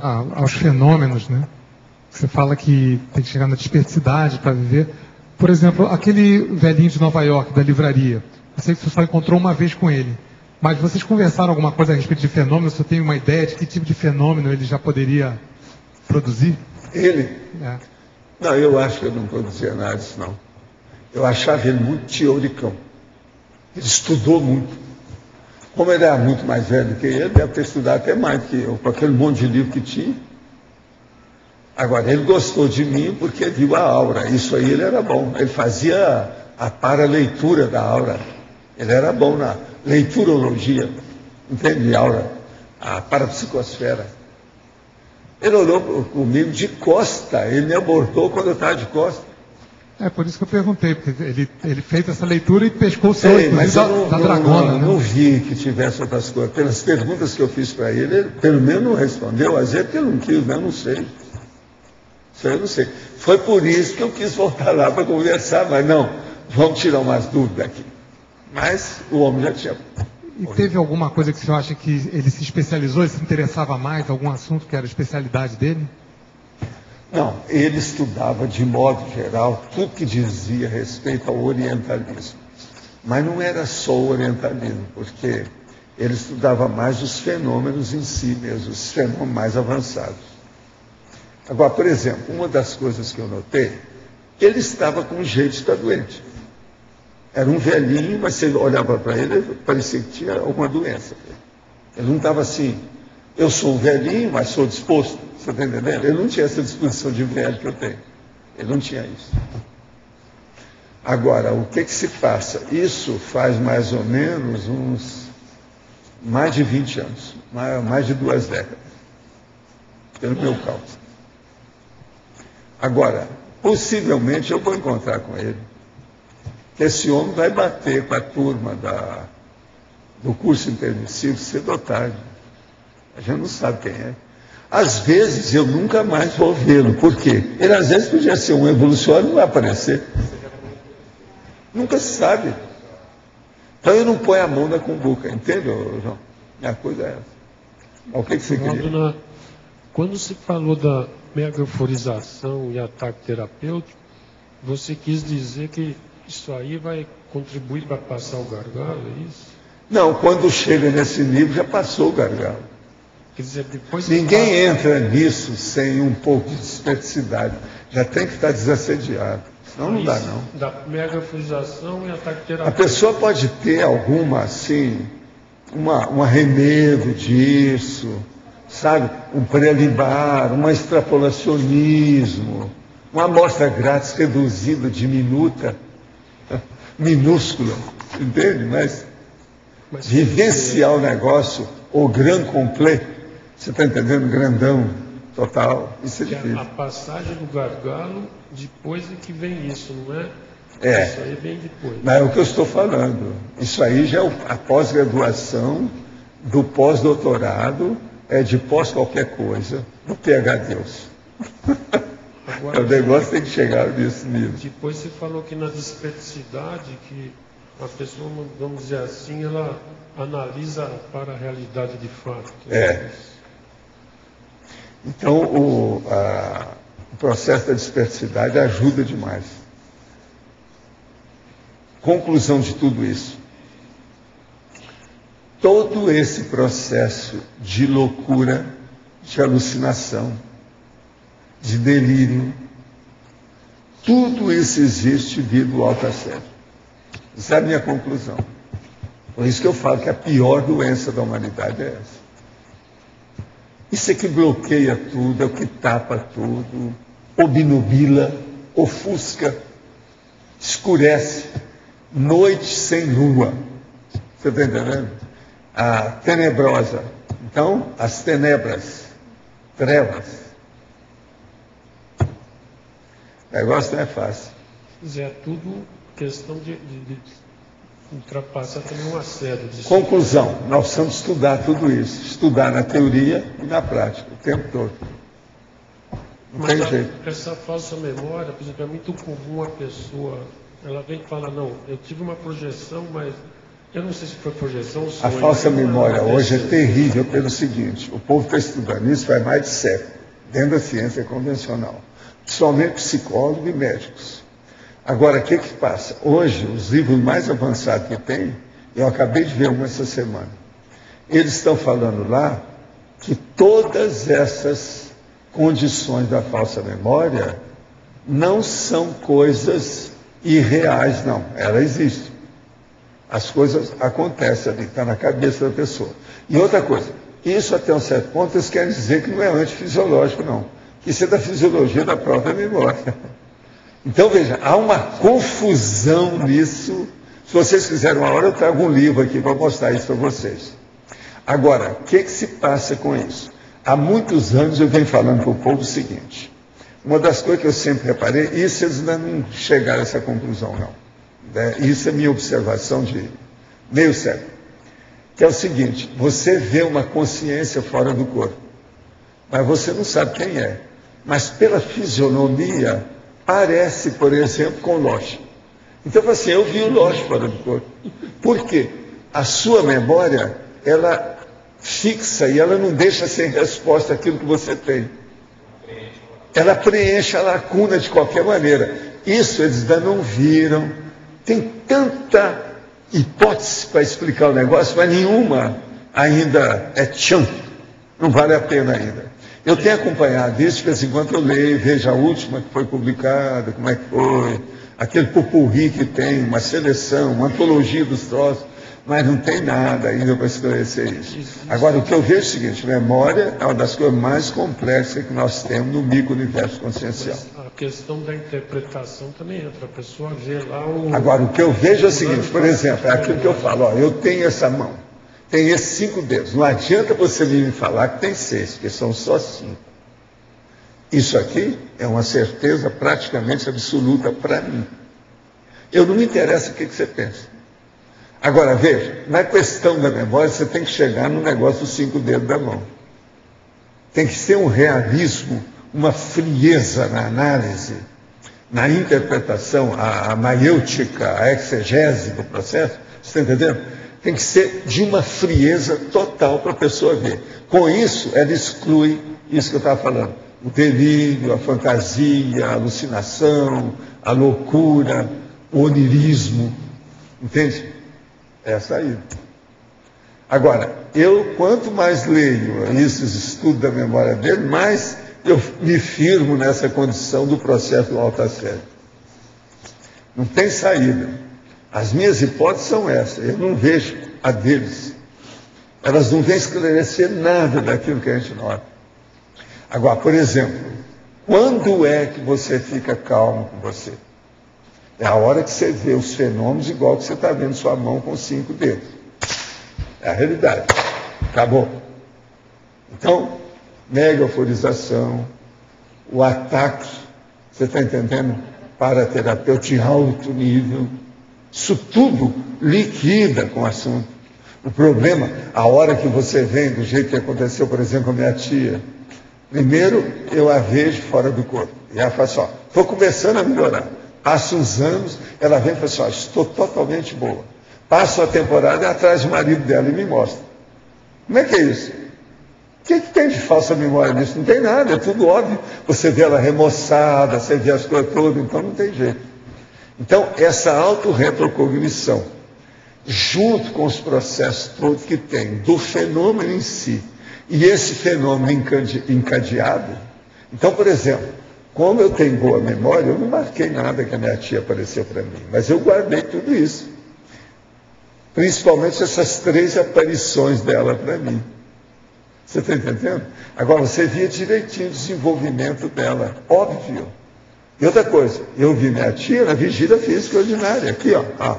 Aos fenômenos, né? Você fala que tem que chegar na desperticidade para viver. Por exemplo, aquele velhinho de Nova York, da livraria. Eu sei que você só encontrou uma vez com ele. Mas vocês conversaram alguma coisa a respeito de fenômeno? Você tem uma ideia de que tipo de fenômeno ele já poderia produzir? Ele? É. Não, eu acho que eu não produzia nada disso, não. Eu achava ele muito teoricão. Ele estudou muito. Como ele era muito mais velho que ele, deve ter estudado até mais que eu, com aquele monte de livro que tinha. Agora, ele gostou de mim porque viu a aura. Isso aí ele era bom. Ele fazia a paraleitura da aura. Ele era bom na leiturologia. Entende? Aura. A parapsicosfera. Ele olhou comigo de costa. Ele me abordou quando eu estava de costa. É por isso que eu perguntei, porque ele fez essa leitura e pescou o seu, mas eu da dragona. Não vi que tivesse outras coisas. Pelas perguntas que eu fiz para ele pelo menos não respondeu. Às vezes porque ele não quis, né? Eu não sei. Isso eu não sei. Foi por isso que eu quis voltar lá para conversar, mas não, vamos tirar umas dúvidas aqui. Mas o homem já tinha. E teve alguma coisa que você acha que ele se especializou, ele se interessava mais, algum assunto que era a especialidade dele? Não, ele estudava de modo geral tudo que dizia respeito ao orientalismo. Mas não era só o orientalismo, porque ele estudava mais os fenômenos em si mesmo, os fenômenos mais avançados. Agora, por exemplo, uma das coisas que eu notei, ele estava com um jeito de estar doente. Era um velhinho, mas você olhava para ele, parecia que tinha alguma doença. Ele não estava assim, eu sou um velhinho, mas sou disposto. Você está entendendo? Ele não tinha essa disposição de velho que eu tenho. Ele não tinha isso. Agora, o que se passa? Isso faz mais ou menos mais de 20 anos, mais de 2 décadas, pelo meu cálculo. Agora, possivelmente eu vou encontrar com ele. Esse homem vai bater com a turma do curso intermissivo, cedo ou tarde. A gente não sabe quem é. Às vezes eu nunca mais vou vê-lo. Por quê? Ele às vezes podia ser um evolucionário e não vai aparecer. Nunca se sabe. Então eu não ponho a mão na cumbuca, entende, João? A coisa é essa. O que você queria? Quando se falou da megaforização e ataque terapêutico, você quis dizer que isso aí vai contribuir para passar o gargalo, é isso? Não, quando chega nesse nível já passou o gargalo. Quer dizer, depois ninguém entra nisso sem um pouco de especificidade. Já tem que estar desassediado. Senão não dá, não. Da megaforização e ataque terapêutico. A pessoa pode ter alguma, assim, um arremedo disso, sabe? Um pré-limbar, um extrapolacionismo, uma amostra grátis reduzida, diminuta, minúscula, entende? Mas vivenciar o negócio, o gran complet, você está entendendo? Grandão, total, isso é difícil. A passagem do gargalo, depois é que vem isso, não é? Isso aí vem depois. Mas é o que eu estou falando. Isso aí já é a pós-graduação, do pós-doutorado, de pós qualquer coisa, do PhD. Agora, o negócio tem que chegar nesse nível. Depois você falou que na dispeticidade, que a pessoa, vamos dizer assim, ela analisa para a realidade de fato. Então, o processo da dispeticidade ajuda demais. Conclusão de tudo isso. Todo esse processo de loucura, de alucinação, de delírio, tudo isso existe devido ao alto-assédio. Essa é a minha conclusão. Por isso que eu falo que a pior doença da humanidade é essa. Isso é que bloqueia tudo, é o que tapa tudo, obnubila, ofusca, escurece. Noite sem lua. Você está entendendo? A tenebrosa. Então, as tenebras, trevas. O negócio não é fácil. É tudo questão de ultrapassar também um assédio. Conclusão, nós precisamos estudar tudo isso. Estudar na teoria e na prática, o tempo todo. Não tem jeito. Essa falsa memória, por exemplo, é muito comum a pessoa, ela vem e fala, não, eu tive uma projeção, mas eu não sei se foi projeção ou sonho. A falsa memória hoje é terrível pelo seguinte, o povo está estudando isso faz mais de século, dentro da ciência convencional, principalmente psicólogos e médicos. Agora, o que passa? Hoje, os livros mais avançados que tem, eu acabei de ver um essa semana, eles estão falando lá que todas essas condições da falsa memória não são coisas irreais, não. Ela existe. As coisas acontecem ali, está na cabeça da pessoa. E outra coisa, isso até um certo ponto eles querem dizer que não é antifisiológico, não. Isso é da fisiologia da própria memória. Então, veja, há uma confusão nisso. Se vocês quiserem uma hora, eu trago um livro aqui para mostrar isso para vocês. Agora, o que se passa com isso? Há muitos anos eu venho falando para o povo o seguinte. Uma das coisas que eu sempre reparei, isso eles ainda não chegaram a essa conclusão, não. Isso é minha observação de meio século. Que é o seguinte, você vê uma consciência fora do corpo, mas você não sabe quem é. Mas pela fisionomia, parece, por exemplo, com o Loche. Então, assim, eu vi o Loche fora do corpo. Por quê? A sua memória, ela fixa e ela não deixa sem resposta aquilo que você tem. Ela preenche a lacuna de qualquer maneira. Isso eles ainda não viram. Tem tanta hipótese para explicar o negócio, mas nenhuma ainda é tchão. Não vale a pena ainda. Eu tenho acompanhado isso, de vez em quando eu leio, vejo a última que foi publicada, como é que foi, aquele pupurri que tem, uma seleção, uma antologia dos troços, mas não tem nada ainda para esclarecer isso. Agora, o que eu vejo é o seguinte, memória é uma das coisas mais complexas que nós temos no micro-universo consciencial. A questão da interpretação também entra, a pessoa vê lá o... Agora, o que eu vejo é o seguinte, por exemplo, é aquilo que eu falo, ó, eu tenho essa mão, tem esses 5 dedos, não adianta você vir me falar que tem 6, porque são só 5. Isso aqui é uma certeza praticamente absoluta para mim. Eu não me interessa o que você pensa. Agora, veja, na questão da memória, você tem que chegar no negócio dos 5 dedos da mão. Tem que ser um realismo, uma frieza na análise, na interpretação, a maiêutica, a exegese do processo, você está entendendo? Tem que ser de uma frieza total para a pessoa ver. Com isso, ela exclui isso que eu estava falando. O delírio, a fantasia, a alucinação, a loucura, o onirismo. Entende? Essa aí. Agora, quanto mais leio esses estudos da memória dele, mais eu me firmo nessa condição do processo do alto-assédio. Não tem saída. As minhas hipóteses são essas. Eu não vejo a deles. Elas não vêm esclarecer nada daquilo que a gente nota. Agora, por exemplo, quando é que você fica calmo com você? É a hora que você vê os fenômenos igual que você está vendo sua mão com 5 dedos. É a realidade. Acabou. Então, mega euforização, o ataque, você está entendendo? Paraterapeuta em alto nível. Isso tudo liquida com o assunto. O problema, a hora que você vem, do jeito que aconteceu, por exemplo, com a minha tia, primeiro eu a vejo fora do corpo. E ela fala assim, estou começando a melhorar. Passa uns anos, ela vem e fala assim, estou totalmente boa. Passa a temporada, ela traz o marido dela e me mostra. Como é que é isso? O que tem de falsa memória nisso? Não tem nada, é tudo óbvio. Você vê ela remoçada, você vê as coisas todas, então não tem jeito. Então, essa autorretrocognição, junto com os processos todos que tem do fenômeno em si, e esse fenômeno encadeado. Então, por exemplo, como eu tenho boa memória, eu não marquei nada que a minha tia apareceu para mim, mas eu guardei tudo isso. Principalmente essas 3 aparições dela para mim. Você está entendendo? Agora, você via direitinho o desenvolvimento dela, óbvio. E outra coisa, eu vi minha tia na vigília física ordinária, aqui, ó.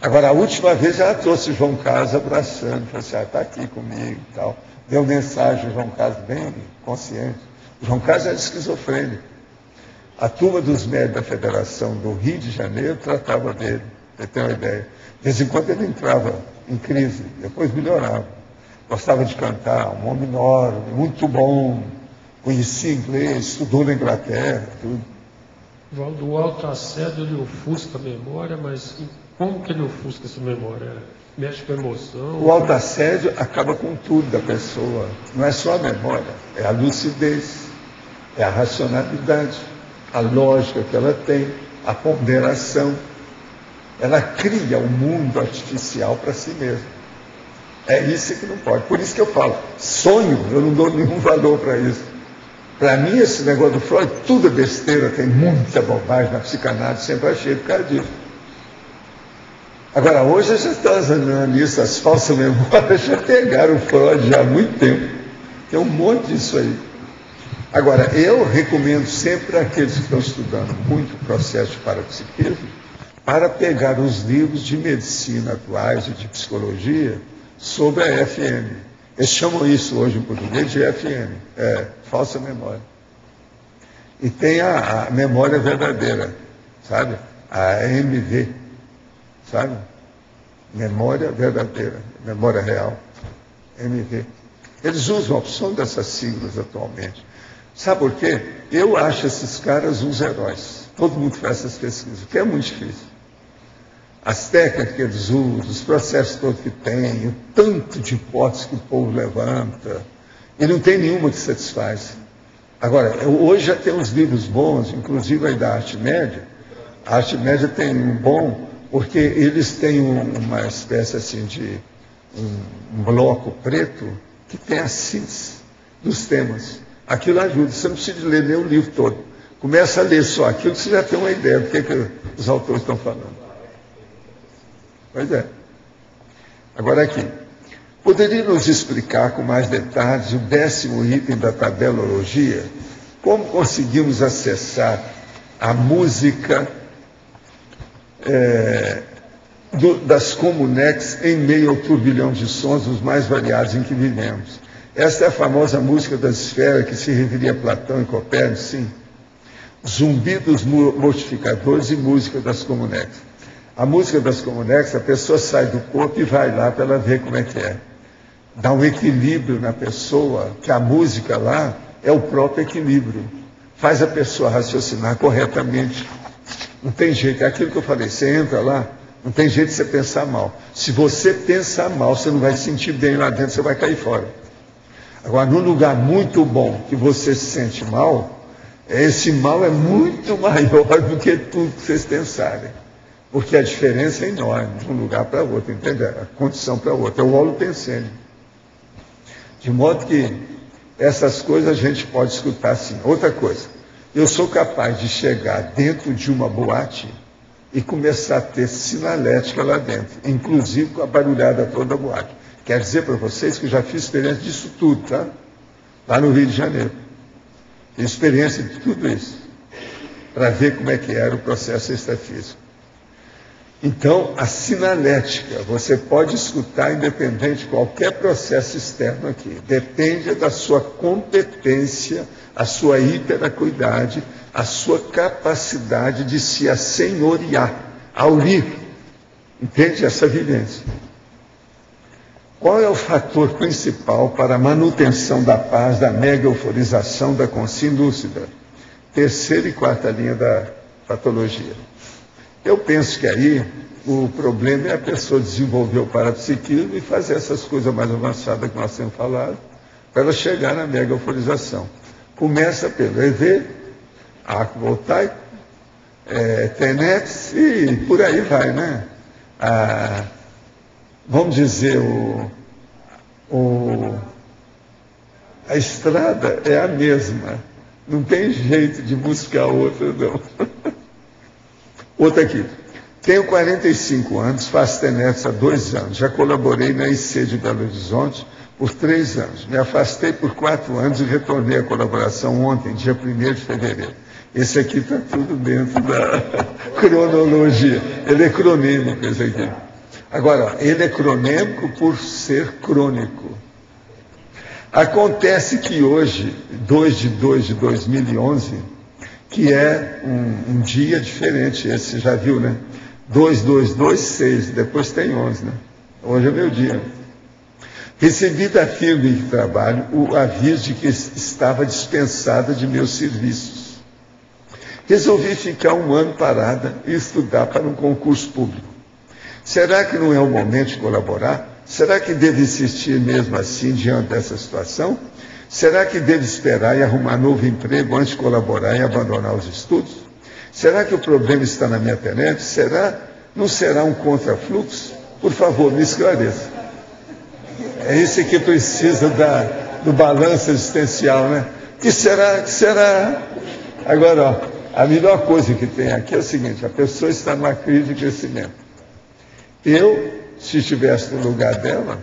Agora, a última vez ela trouxe o João Carlos abraçando, falou assim, está aqui comigo e tal. Deu mensagem, o João Carlos bem consciente. O João Carlos era esquizofrênico. A turma dos médicos da Federação do Rio de Janeiro tratava dele, você tem uma ideia. De vez em quando ele entrava em crise, depois melhorava. Gostava de cantar, um homem enorme, muito bom, conhecia inglês, estudou na Inglaterra, tudo. Valdo, o autoassédio, ele ofusca a memória, mas como que ele ofusca essa memória? Mexe com a emoção? O autoassédio acaba com tudo da pessoa. Não é só a memória, é a lucidez, é a racionalidade, a lógica que ela tem, a ponderação. Ela cria um mundo artificial para si mesma. É isso que não pode. Por isso que eu falo, sonho, eu não dou nenhum valor para isso. Para mim, esse negócio do Freud, tudo é besteira, tem muita bobagem na psicanálise, sempre achei por causa disso. Agora, hoje já está examinando isso, as falsas memórias já pegaram o Freud já há muito tempo. Tem um monte disso aí. Agora, eu recomendo sempre àqueles que estão estudando muito o processo de parapsiquismo, para pegar os livros de medicina atuais e de psicologia sobre a FM. Eles chamam isso hoje em português de FM, falsa memória. E tem a memória verdadeira, sabe? A MV, sabe? Memória verdadeira, memória real, MV. Eles usam a opção dessas siglas atualmente. Sabe por quê? Eu acho esses caras uns heróis. Todo mundo faz essas pesquisas, o que é muito difícil. As técnicas que eles usam, os processos todos que tem, o tanto de hipóteses que o povo levanta, e não tem nenhuma que satisfaz. Agora, hoje já tem uns livros bons, inclusive aí da Arte Média. A Arte Média tem um bom, porque eles têm uma espécie assim de um bloco preto que tem a síntese dos temas. Aquilo ajuda, você não precisa ler nem o livro todo. Começa a ler só aquilo que você já tem uma ideia do que os autores estão falando. Pois é. Agora aqui. Poderia nos explicar com mais detalhes o 10º item da tabelologia? Como conseguimos acessar a música das comunex em meio ao turbilhão de sons os mais variados em que vivemos? Esta é a famosa música das esferas que se referia a Platão e Copérnico, sim. Zumbi dos mortificadores e música das comunex. A música das Comunex, a pessoa sai do corpo e vai lá para ela ver como é que é. Dá um equilíbrio na pessoa, que a música lá é o próprio equilíbrio. Faz a pessoa raciocinar corretamente. Não tem jeito, é aquilo que eu falei, você entra lá, não tem jeito de você pensar mal. Se você pensar mal, você não vai se sentir bem lá dentro, você vai cair fora. Agora, num lugar muito bom, que você se sente mal, esse mal é muito maior do que tudo que vocês pensarem. Porque a diferença é enorme de um lugar para outro, entende? A condição para outra. É o holopensene. De modo que essas coisas a gente pode escutar assim. Outra coisa, eu sou capaz de chegar dentro de uma boate e começar a ter sinalética lá dentro, inclusive com a barulhada toda da boate. Quero dizer para vocês que eu já fiz experiência disso tudo, tá? Lá no Rio de Janeiro. Fiz experiência de tudo isso, para ver como é que era o processo extrafísico. Então, a sinalética, você pode escutar independente de qualquer processo externo aqui. Depende da sua competência, a sua hiperacuidade, a sua capacidade de se assenhorear, aurir. Entende essa vivência? Qual é o fator principal para a manutenção da paz, da mega euforização, da consciência lúcida? Terceira e quarta linha da patologia. Eu penso que aí o problema é a pessoa desenvolver o parapsiquismo e fazer essas coisas mais avançadas que nós temos falado, para ela chegar na mega euforização. Começa pelo EV, Arco-Voltaico, TENETS e por aí vai, né? Vamos dizer, a estrada é a mesma. Não tem jeito de buscar outra, não. Outra aqui. Tenho 45 anos, faço TENETS há 2 anos. Já colaborei na IC de Belo Horizonte por 3 anos. Me afastei por 4 anos e retornei à colaboração ontem, dia 1º de fevereiro. Esse aqui está tudo dentro da cronologia. Ele é cronêmico, esse aqui. Agora, ele é cronêmico por ser crônico. Acontece que hoje, 2 de 2 de 2011, que é um dia diferente, esse você já viu, né? 2, 2, 2, 6, depois tem 11, né? Hoje é meu dia. Recebi da firma em que trabalho o aviso de que estava dispensada de meus serviços. Resolvi ficar 1 ano parada e estudar para um concurso público. Será que não é o momento de colaborar? Será que devo insistir mesmo assim diante dessa situação? Será que devo esperar e arrumar novo emprego antes de colaborar e abandonar os estudos? Será que o problema está na minha TENETS? Não será um contrafluxo? Por favor, me esclareça. É esse que precisa do balanço existencial, né? Que será? Agora, ó, a melhor coisa que tem aqui é o seguinte, a pessoa está numa crise de crescimento. Eu, se estivesse no lugar dela,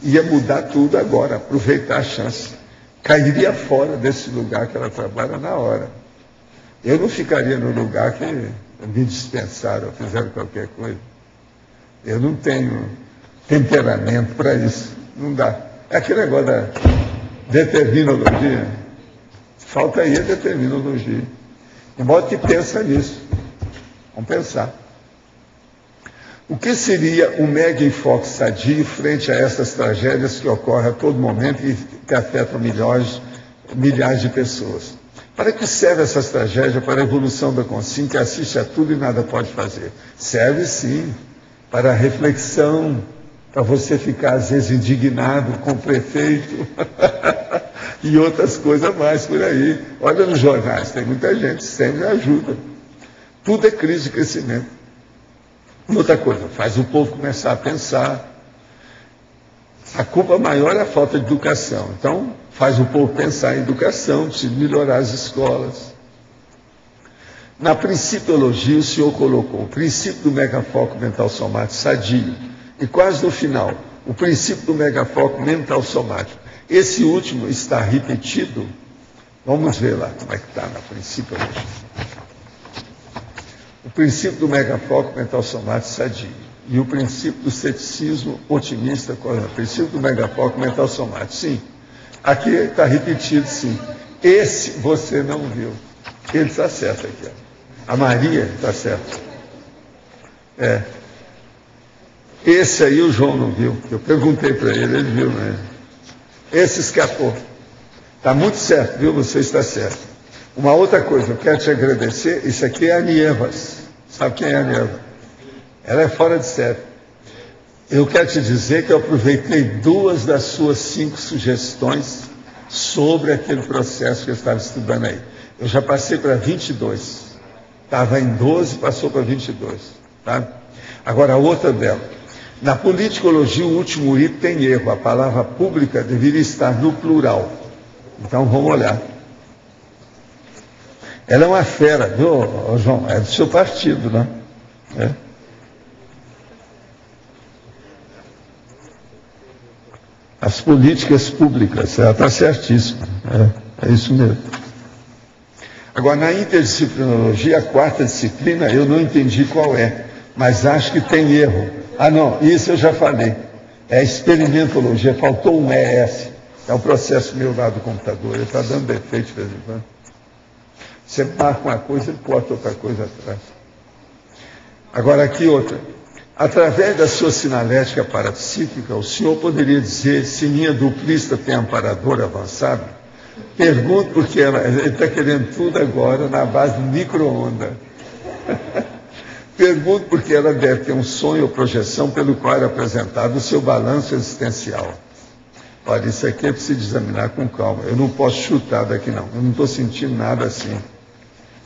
ia mudar tudo agora, aproveitar a chance. Cairia fora desse lugar que ela trabalha na hora. Eu não ficaria no lugar que me dispensaram, fizeram qualquer coisa. Eu não tenho temperamento para isso. Não dá. É aquele negócio da determinologia. Falta aí a determinologia. De modo que pensa nisso. Vamos pensar. O que seria um mega enfoque sadio frente a essas tragédias que ocorrem a todo momento e que afetam milhares de pessoas? Para que serve essas tragédias? Para a evolução da consciência que assiste a tudo e nada pode fazer. Serve sim para a reflexão, para você ficar às vezes indignado com o prefeito e outras coisas mais por aí. Olha nos jornais, tem muita gente, sempre ajuda. Tudo é crise de crescimento. Outra coisa, faz o povo começar a pensar. A culpa maior é a falta de educação. Então, faz o povo pensar em educação, precisa melhorar as escolas. Na principiologia, o senhor colocou o princípio do megafoco mental somático sadio. E quase no final, o princípio do megafoco mental somático. Esse último está repetido. Vamos ver lá como é que está na principiologia. O princípio do megafoco mental somático sadio e o princípio do ceticismo otimista, o princípio do megafoco mental somático, sim. Aqui está repetido, sim. Esse você não viu. Ele está certo aqui. Ó. A Maria está certa. Esse aí o João não viu. Eu perguntei para ele viu, né? Esse escapou. Está muito certo, viu? Você está certo. Uma outra coisa, eu quero te agradecer. Isso aqui é a Nievas. Sabe quem é a Nieva? Ela é fora de série. Eu quero te dizer que eu aproveitei 2 das suas 5 sugestões sobre aquele processo que eu estava estudando aí. Eu já passei para 22. Estava em 12, passou para 22. Tá? Agora, a outra dela. Na politicologia, o último I tem erro. A palavra pública deveria estar no plural. Então, vamos olhar. Ela é uma fera, viu, João? É do seu partido, né? As políticas públicas, ela está certíssima. É isso mesmo. Agora, na interdisciplinologia, a 4ª disciplina, eu não entendi qual é, mas acho que tem erro. Ah, não, isso eu já falei. É experimentologia, faltou um ES. É um processo meu lá do computador, ele está dando defeito de vez em quando. Você marca uma coisa, ele bota outra coisa atrás. Agora, aqui outra. Através da sua sinalética parapsíquica, o senhor poderia dizer se minha duplista tem amparador avançado? Pergunto porque ele está querendo tudo agora na base do micro-onda. Pergunto porque ela deve ter um sonho ou projeção pelo qual era apresentado o seu balanço existencial. Olha, isso aqui é preciso examinar com calma. Eu não posso chutar daqui, não. Eu não estou sentindo nada assim.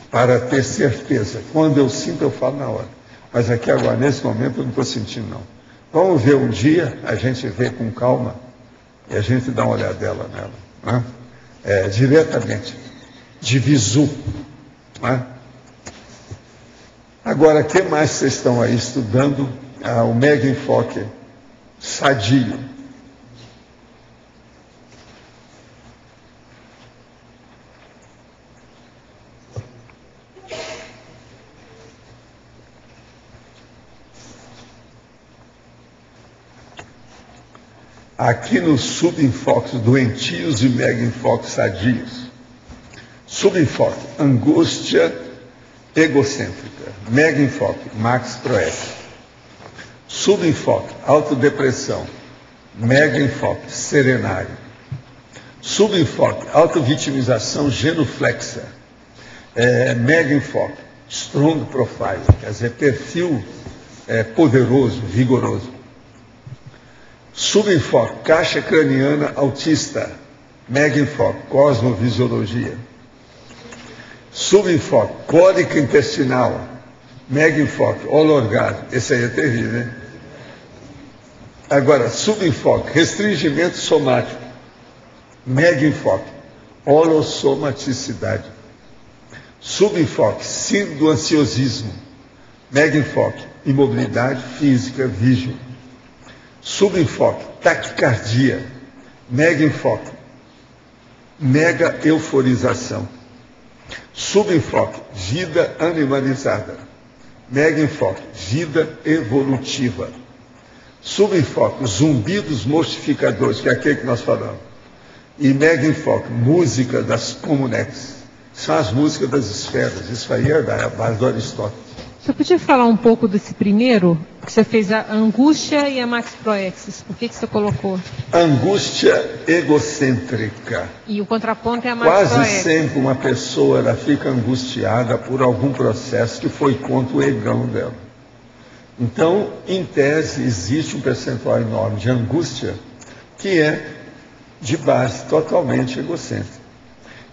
Para ter certeza. Quando eu sinto, eu falo na hora. Mas aqui agora, nesse momento, eu não estou sentindo, não. Vamos ver um dia, a gente vê com calma e a gente dá uma olhadela nela. Né? Diretamente. De visu. Né? Agora, o que mais vocês estão aí estudando? O mega enfoque sadio. Aqui nos subenfoques doentios e mega enfoques sadios. Subenfoque, angústia egocêntrica. Mega enfoque, Max Proeck. Subenfoque, autodepressão. Mega enfoque, serenário. Subenfoque, autovitimização genuflexa. Mega enfoque, strong profile, quer dizer, perfil poderoso, vigoroso. Subenfoque, caixa craniana autista. Mega enfoque, cosmovisiologia. Subenfoque, cólica intestinal. Mega enfoque, holorgasmo. Esse aí é terrível, né? Agora, subenfoque, restringimento somático. Mega enfoque, holossomaticidade. Subenfoque, síndrome do ansiosismo. Mega enfoque, imobilidade física, vígio. Subenfoque, taquicardia. Mega enfoque, mega euforização. Subenfoque, vida animalizada. Mega enfoque, vida evolutiva. Subenfoque, zumbidos mortificadores, que é aquele que nós falamos. E mega enfoque, música das comunex. São as músicas das esferas. Isso aí é da base do Aristóteles. Você podia falar um pouco desse primeiro, que você fez a angústia e a Max Proexis? Por que você colocou? Angústia egocêntrica. E o contraponto é a Max Proexis. Quase sempre uma pessoa ela fica angustiada por algum processo que foi contra o egão dela. Então, em tese, existe um percentual enorme de angústia que é de base totalmente egocêntrica.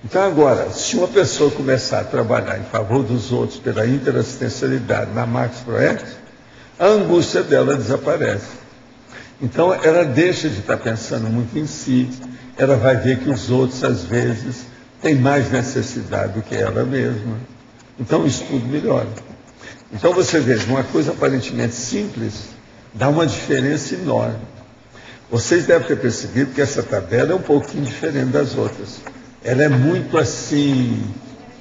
Então, agora, se uma pessoa começar a trabalhar em favor dos outros pela interassistencialidade na Max Proeck, a angústia dela desaparece. Então, ela deixa de estar pensando muito em si, ela vai ver que os outros, às vezes, têm mais necessidade do que ela mesma. Então, isso tudo melhora. Então, você veja, uma coisa aparentemente simples dá uma diferença enorme. Vocês devem ter percebido que essa tabela é um pouquinho diferente das outras. Ela é muito assim,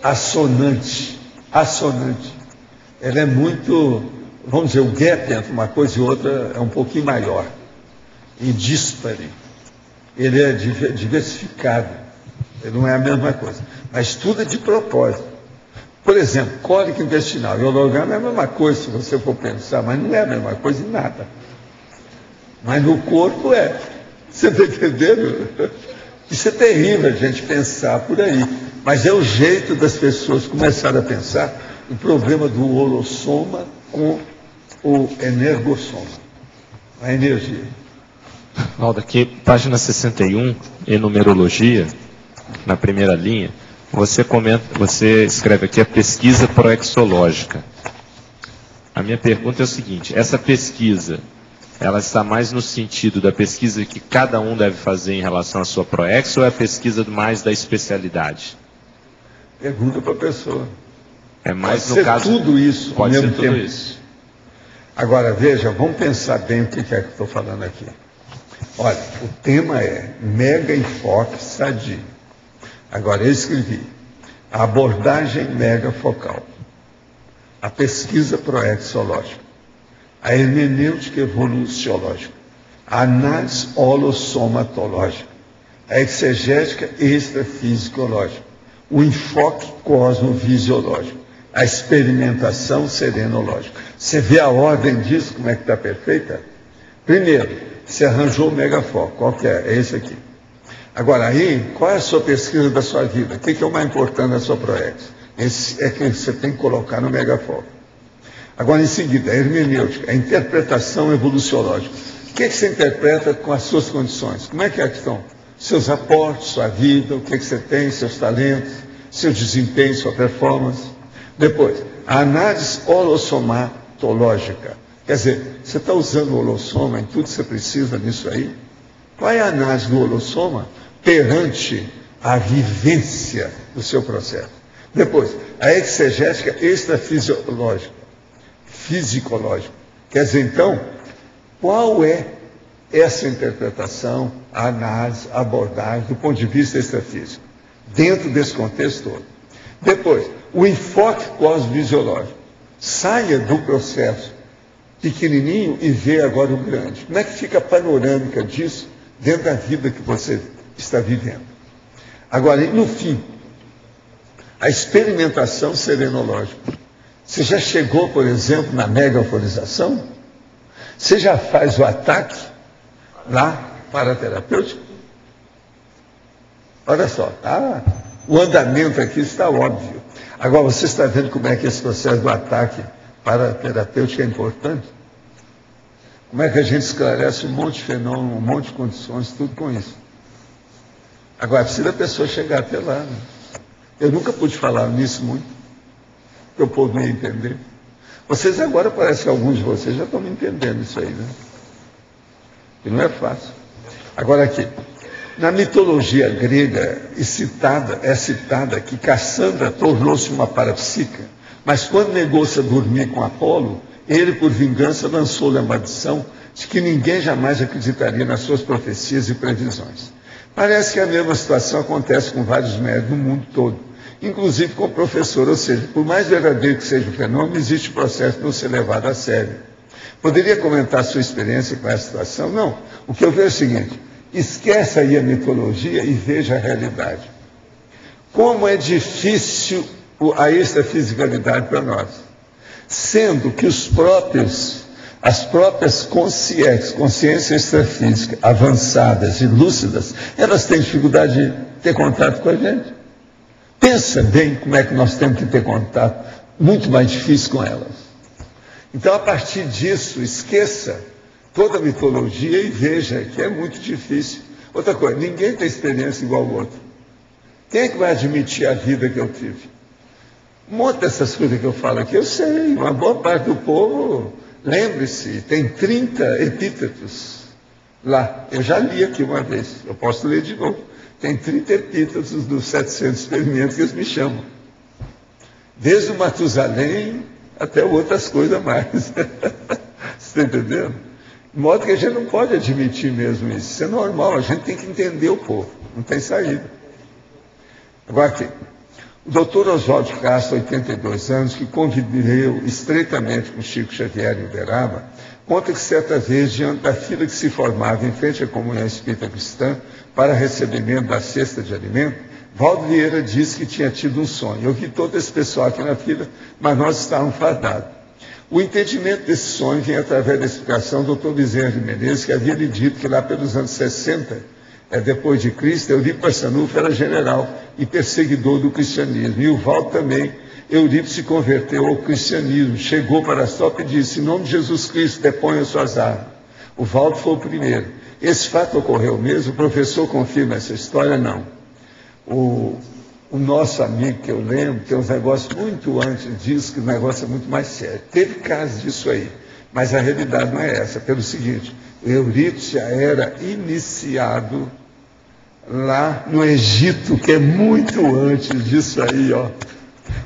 assonante. Ela é muito, vamos dizer, o gap entre uma coisa e outra é um pouquinho maior. E díspare. Ele é diversificado. Ele não é a mesma coisa. Mas tudo é de propósito. Por exemplo, cólica intestinal e orgasmo é a mesma coisa, se você for pensar, mas não é a mesma coisa em nada. Mas no corpo é. Você está entendendo? Isso é terrível a gente pensar por aí. Mas é o jeito das pessoas começarem a pensar o problema do holossoma com o energossoma, a energia. Valdo, aqui, página 61, em numerologia, na primeira linha, você escreve aqui a pesquisa proexológica. A minha pergunta é o seguinte: essa pesquisa, ela está mais no sentido da pesquisa que cada um deve fazer em relação à sua proex, ou é a pesquisa mais da especialidade? Pergunta para a pessoa. É mais pode no ser caso. Tudo isso. Pode ser tudo tempo. isso. Agora veja, vamos pensar bem o que é que eu estou falando aqui. Olha, o tema é mega enfoque sadio. Agora eu escrevi a abordagem mega focal, a pesquisa proexológica, a hermenêutica evoluciológica, a análise holossomatológica, a exegética extrafisiológica, o enfoque cosmovisiológico, a experimentação serenológica. Você vê a ordem disso, como é que está perfeita? Primeiro, você arranjou o megafoco. Qual que é? É esse aqui. Agora, aí, qual é a sua pesquisa da sua vida? O que é o mais importante da sua proex? Esse é que você tem que colocar no megafoco. Agora, em seguida, a hermenêutica, a interpretação evoluciológica. O que você interpreta com as suas condições? Como é que estão? Seus aportes, sua vida, o que você tem, seus talentos, seu desempenho, sua performance. Depois, a análise holossomatológica. Quer dizer, você está usando o holossoma em tudo que você precisa nisso aí? Qual é a análise do holossoma perante a vivência do seu processo? Depois, a exegética extrafisiológica, fisicológica. Quer dizer, então, qual é essa interpretação, a análise, a abordagem do ponto de vista extrafísico, dentro desse contexto todo? Depois, o enfoque cosmovisiológico. Saia do processo pequenininho e vê agora o grande. Como é que fica a panorâmica disso dentro da vida que você está vivendo? Agora, e no fim, a experimentação serenológica. Você já chegou, por exemplo, na mega euforização? Você já faz o ataque lá paraterapêutico? Olha só, o andamento aqui está óbvio. Agora, você está vendo como é que esse processo do ataque paraterapêutico é importante? Como é que a gente esclarece um monte de fenômenos, um monte de condições, tudo com isso. Agora, precisa a pessoa chegar até lá. Né? Eu nunca pude falar nisso muito, porque o povo não ia entender. Vocês agora, parece que alguns de vocês já estão me entendendo isso aí, né? E não é fácil. Agora aqui, na mitologia grega é citada que Cassandra tornou-se uma parapsíquica, mas quando negou-se a dormir com Apolo, ele, por vingança, lançou-lhe a maldição de que ninguém jamais acreditaria nas suas profecias e previsões. Parece que a mesma situação acontece com vários médicos no mundo todo, inclusive com o professor, ou seja, por mais verdadeiro que seja o fenômeno, existe o processo de não ser levado a sério. Poderia comentar a sua experiência com essa situação? Não. O que eu vejo é o seguinte: esquece aí a mitologia e veja a realidade. Como é difícil a extrafisicalidade para nós. Sendo que as próprias consciências extrafísicas avançadas e lúcidas, elas têm dificuldade de ter contato com a gente. Pensa bem como é que nós temos que ter contato, muito mais difícil com elas. Então, a partir disso, esqueça toda a mitologia e veja que é muito difícil. Outra coisa, ninguém tem experiência igual ao outro. Quem é que vai admitir a vida que eu tive? Um monte dessas coisas que eu falo aqui, eu sei, uma boa parte do povo, lembre-se, tem 30 epítetos lá. Eu já li aqui uma vez, eu posso ler de novo. Tem 30 epítetos dos 700 experimentos que eles me chamam. Desde o Matusalém até outras coisas mais. Você está entendendo? De modo que a gente não pode admitir mesmo isso. Isso é normal, a gente tem que entender o povo. Não tem saída. Agora aqui. O doutor Oswaldo Castro, 82 anos, que conviveu estreitamente com Chico Xavier em Uberaba, conta que certa vez, diante da fila que se formava em frente à comunhão espírita cristã para recebimento da cesta de alimento, Valdo Vieira disse que tinha tido um sonho. Eu vi todo esse pessoal aqui na fila, mas nós estávamos fardados. O entendimento desse sonho vem através da explicação do Dr. Bezerra de Menezes, que havia lhe dito que lá pelos anos 60, depois de Cristo, Eurípides Barçanufo era general e perseguidor do cristianismo. E o Valdo também. Eurípides se converteu ao cristianismo, chegou para Astópio e disse: em nome de Jesus Cristo, deponha suas armas. O Valdo foi o primeiro. Esse fato ocorreu mesmo? O professor confirma essa história? Não. O nosso amigo, que eu lembro, tem uns negócios muito antes disso, que o negócio é muito mais sério. Teve casos disso aí, mas a realidade não é essa. Pelo seguinte, o Eurípides já era iniciado lá no Egito, que é muito antes disso aí, ó.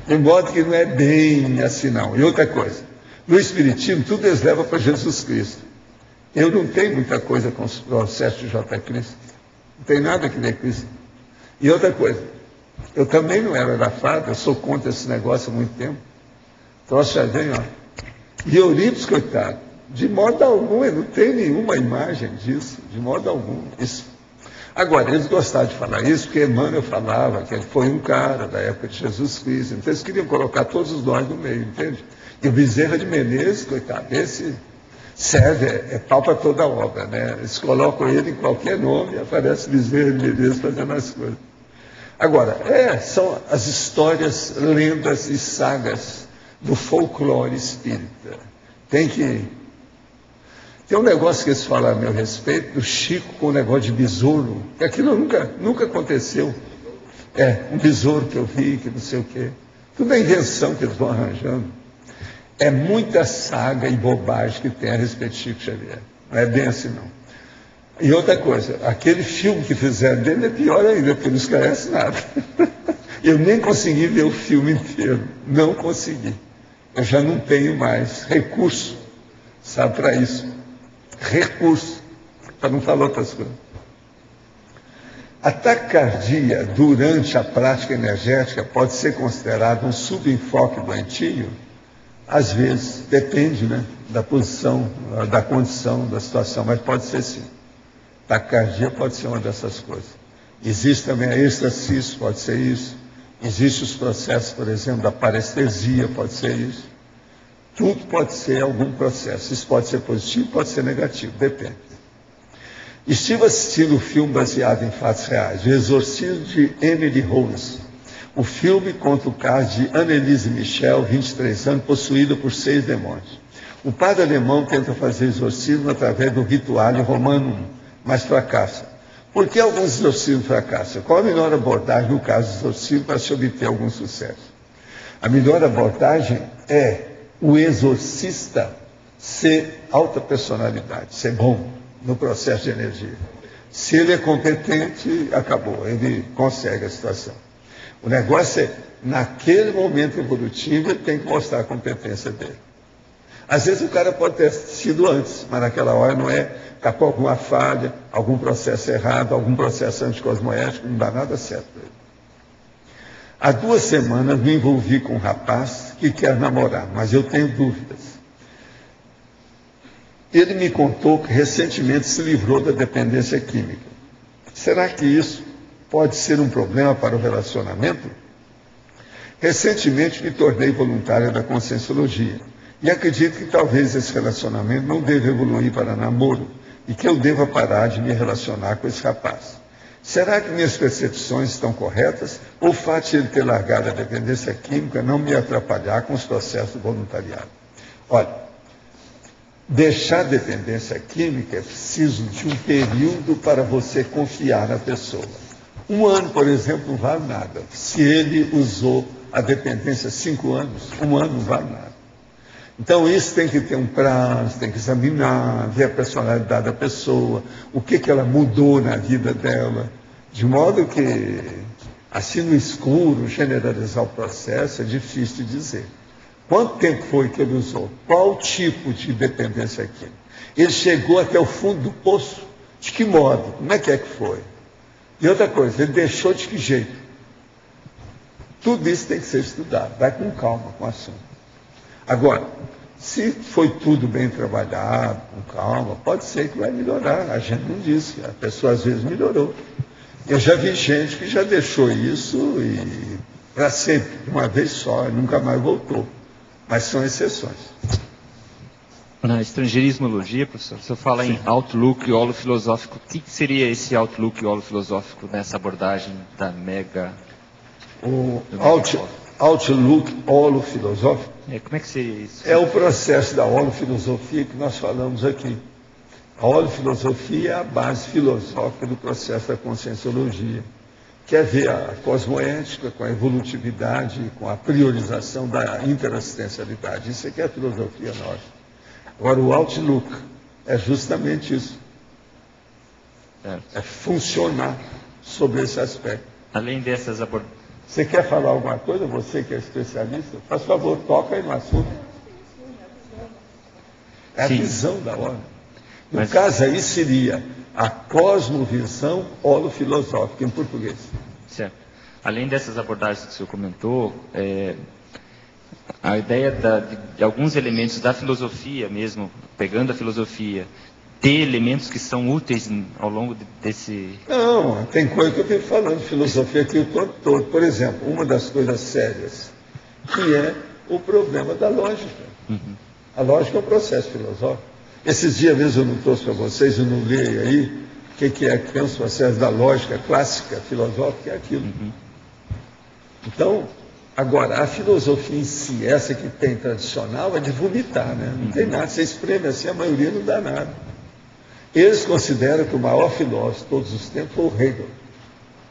De modo que não é bem assim, não. E outra coisa, no Espiritismo, tudo eles levam para Jesus Cristo. Eu não tenho muita coisa com o processo de J. Cristo. Não tem nada que ver Cristo. E outra coisa, eu também não era da fada, eu sou contra esse negócio há muito tempo. Trouxe já vem, ó. E Eurípides, coitado, de modo algum, eu não tenho nenhuma imagem disso, de modo algum. Isso. Agora, eles gostavam de falar isso, porque Emmanuel falava que ele foi um cara da época de Jesus Cristo. Então eles queriam colocar todos os nós no meio, entende? E o Bezerra de Menezes, coitado, esse serve, é pau para toda a obra, né? Eles colocam ele em qualquer nome e aparece Bezerra de Menezes fazendo as coisas. Agora, são as histórias, lendas e sagas do folclore espírita. Tem um negócio que eles falam a meu respeito, do Chico com o negócio de besouro, que aquilo nunca aconteceu. Um besouro que eu vi, que não sei o quê. Tudo é invenção que eles vão arranjando. É muita saga e bobagem que tem a respeito de Chico Xavier. Não é bem assim, não. E outra coisa, aquele filme que fizeram dele é pior ainda, porque não esclarece nada. Eu nem consegui ver o filme inteiro. Não consegui. Eu já não tenho mais recurso, sabe, para isso. Recurso, para não falar outras coisas. A taquicardia durante a prática energética pode ser considerada um subenfoque doentio? Às vezes, depende, né, da posição, da condição, da situação, mas pode ser sim. Taquicardia pode ser uma dessas coisas. Existe também a êxtase, pode ser isso. Existem os processos, por exemplo, da parestesia, pode ser isso. Tudo pode ser algum processo. Isso pode ser positivo, pode ser negativo, depende. Estive assistindo o filme baseado em fatos reais, O Exorcismo de Emily Rose. O filme conta o caso de Annelise Michel, 23 anos, possuída por 6 demônios. O padre alemão tenta fazer exorcismo através do ritual romano 1, mas fracassa. Por que alguns exorcismos fracassam? Qual a melhor abordagem no caso do exorcismo para se obter algum sucesso? A melhor abordagem é o exorcista ser alta personalidade, ser bom no processo de energia. Se ele é competente, acabou, ele consegue a situação. O negócio é, naquele momento evolutivo, ele tem que mostrar a competência dele. Às vezes o cara pode ter sido antes, mas naquela hora não é, está com alguma falha, algum processo errado, algum processo anticosmoético, não dá nada certo para ele. Há 2 semanas me envolvi com um rapaz que quer namorar, mas eu tenho dúvidas. Ele me contou que recentemente se livrou da dependência química. Será que isso pode ser um problema para o relacionamento? Recentemente me tornei voluntária da Conscienciologia e acredito que talvez esse relacionamento não deva evoluir para namoro e que eu deva parar de me relacionar com esse rapaz. Será que minhas percepções estão corretas ou o fato de ele ter largado a dependência química não me atrapalhar com os processos do voluntariado? Olha, deixar a dependência química é preciso de um período para você confiar na pessoa. 1 ano, por exemplo, não vale nada. Se ele usou a dependência 5 anos, 1 ano não vale nada. Então isso tem que ter um prazo, tem que examinar, ver a personalidade da pessoa, o que ela mudou na vida dela, de modo que, assim no escuro, generalizar o processo é difícil de dizer. Quanto tempo foi que ele usou? Qual tipo de dependência química? Ele chegou até o fundo do poço? De que modo? Como é que foi? E outra coisa, ele deixou de que jeito? Tudo isso tem que ser estudado, vai com calma com o assunto. Agora, se foi tudo bem trabalhado, com calma, pode ser que vai melhorar. A gente não disse, a pessoa às vezes melhorou. Eu já vi gente que já deixou isso e para sempre, de uma vez só, e nunca mais voltou. Mas são exceções. Na estrangeirismologia, professor, o senhor fala em outlook e holo filosófico. O que seria esse outlook e holo filosófico nessa abordagem da mega... O outlook holo filosófico? Como é que seria isso? É o processo da holofilosofia que nós falamos aqui. A holofilosofia é a base filosófica do processo da conscienciologia. Quer ver a cosmoética com a evolutividade, com a priorização da interassistencialidade. Isso aqui é a filosofia nossa. Agora, o outlook é justamente isso. É funcionar sobre esse aspecto. Além dessas abordagens... Você quer falar alguma coisa? Você que é especialista? Faz favor, toca aí no assunto. É a visão da ordem. No caso aí seria a cosmovisão holofilosófica, em português. Certo. Além dessas abordagens que o senhor comentou, a ideia de alguns elementos da filosofia mesmo, pegando a filosofia, ter elementos que são úteis ao longo desse... Não, tem coisa que eu venho falando de filosofia aqui o tempo todo. Por exemplo, uma das coisas sérias, que é o problema da lógica. Uhum. A lógica é um processo filosófico. Esses dias mesmo eu não trouxe para vocês, eu não li aí, o que é os processos da lógica clássica, filosófica, é aquilo. Uhum. Então, agora, a filosofia em si, essa que tem tradicional, é de vomitar, né? Não tem nada, você espreme assim, a maioria não dá nada. Eles consideram que o maior filósofo de todos os tempos foi o Hegel.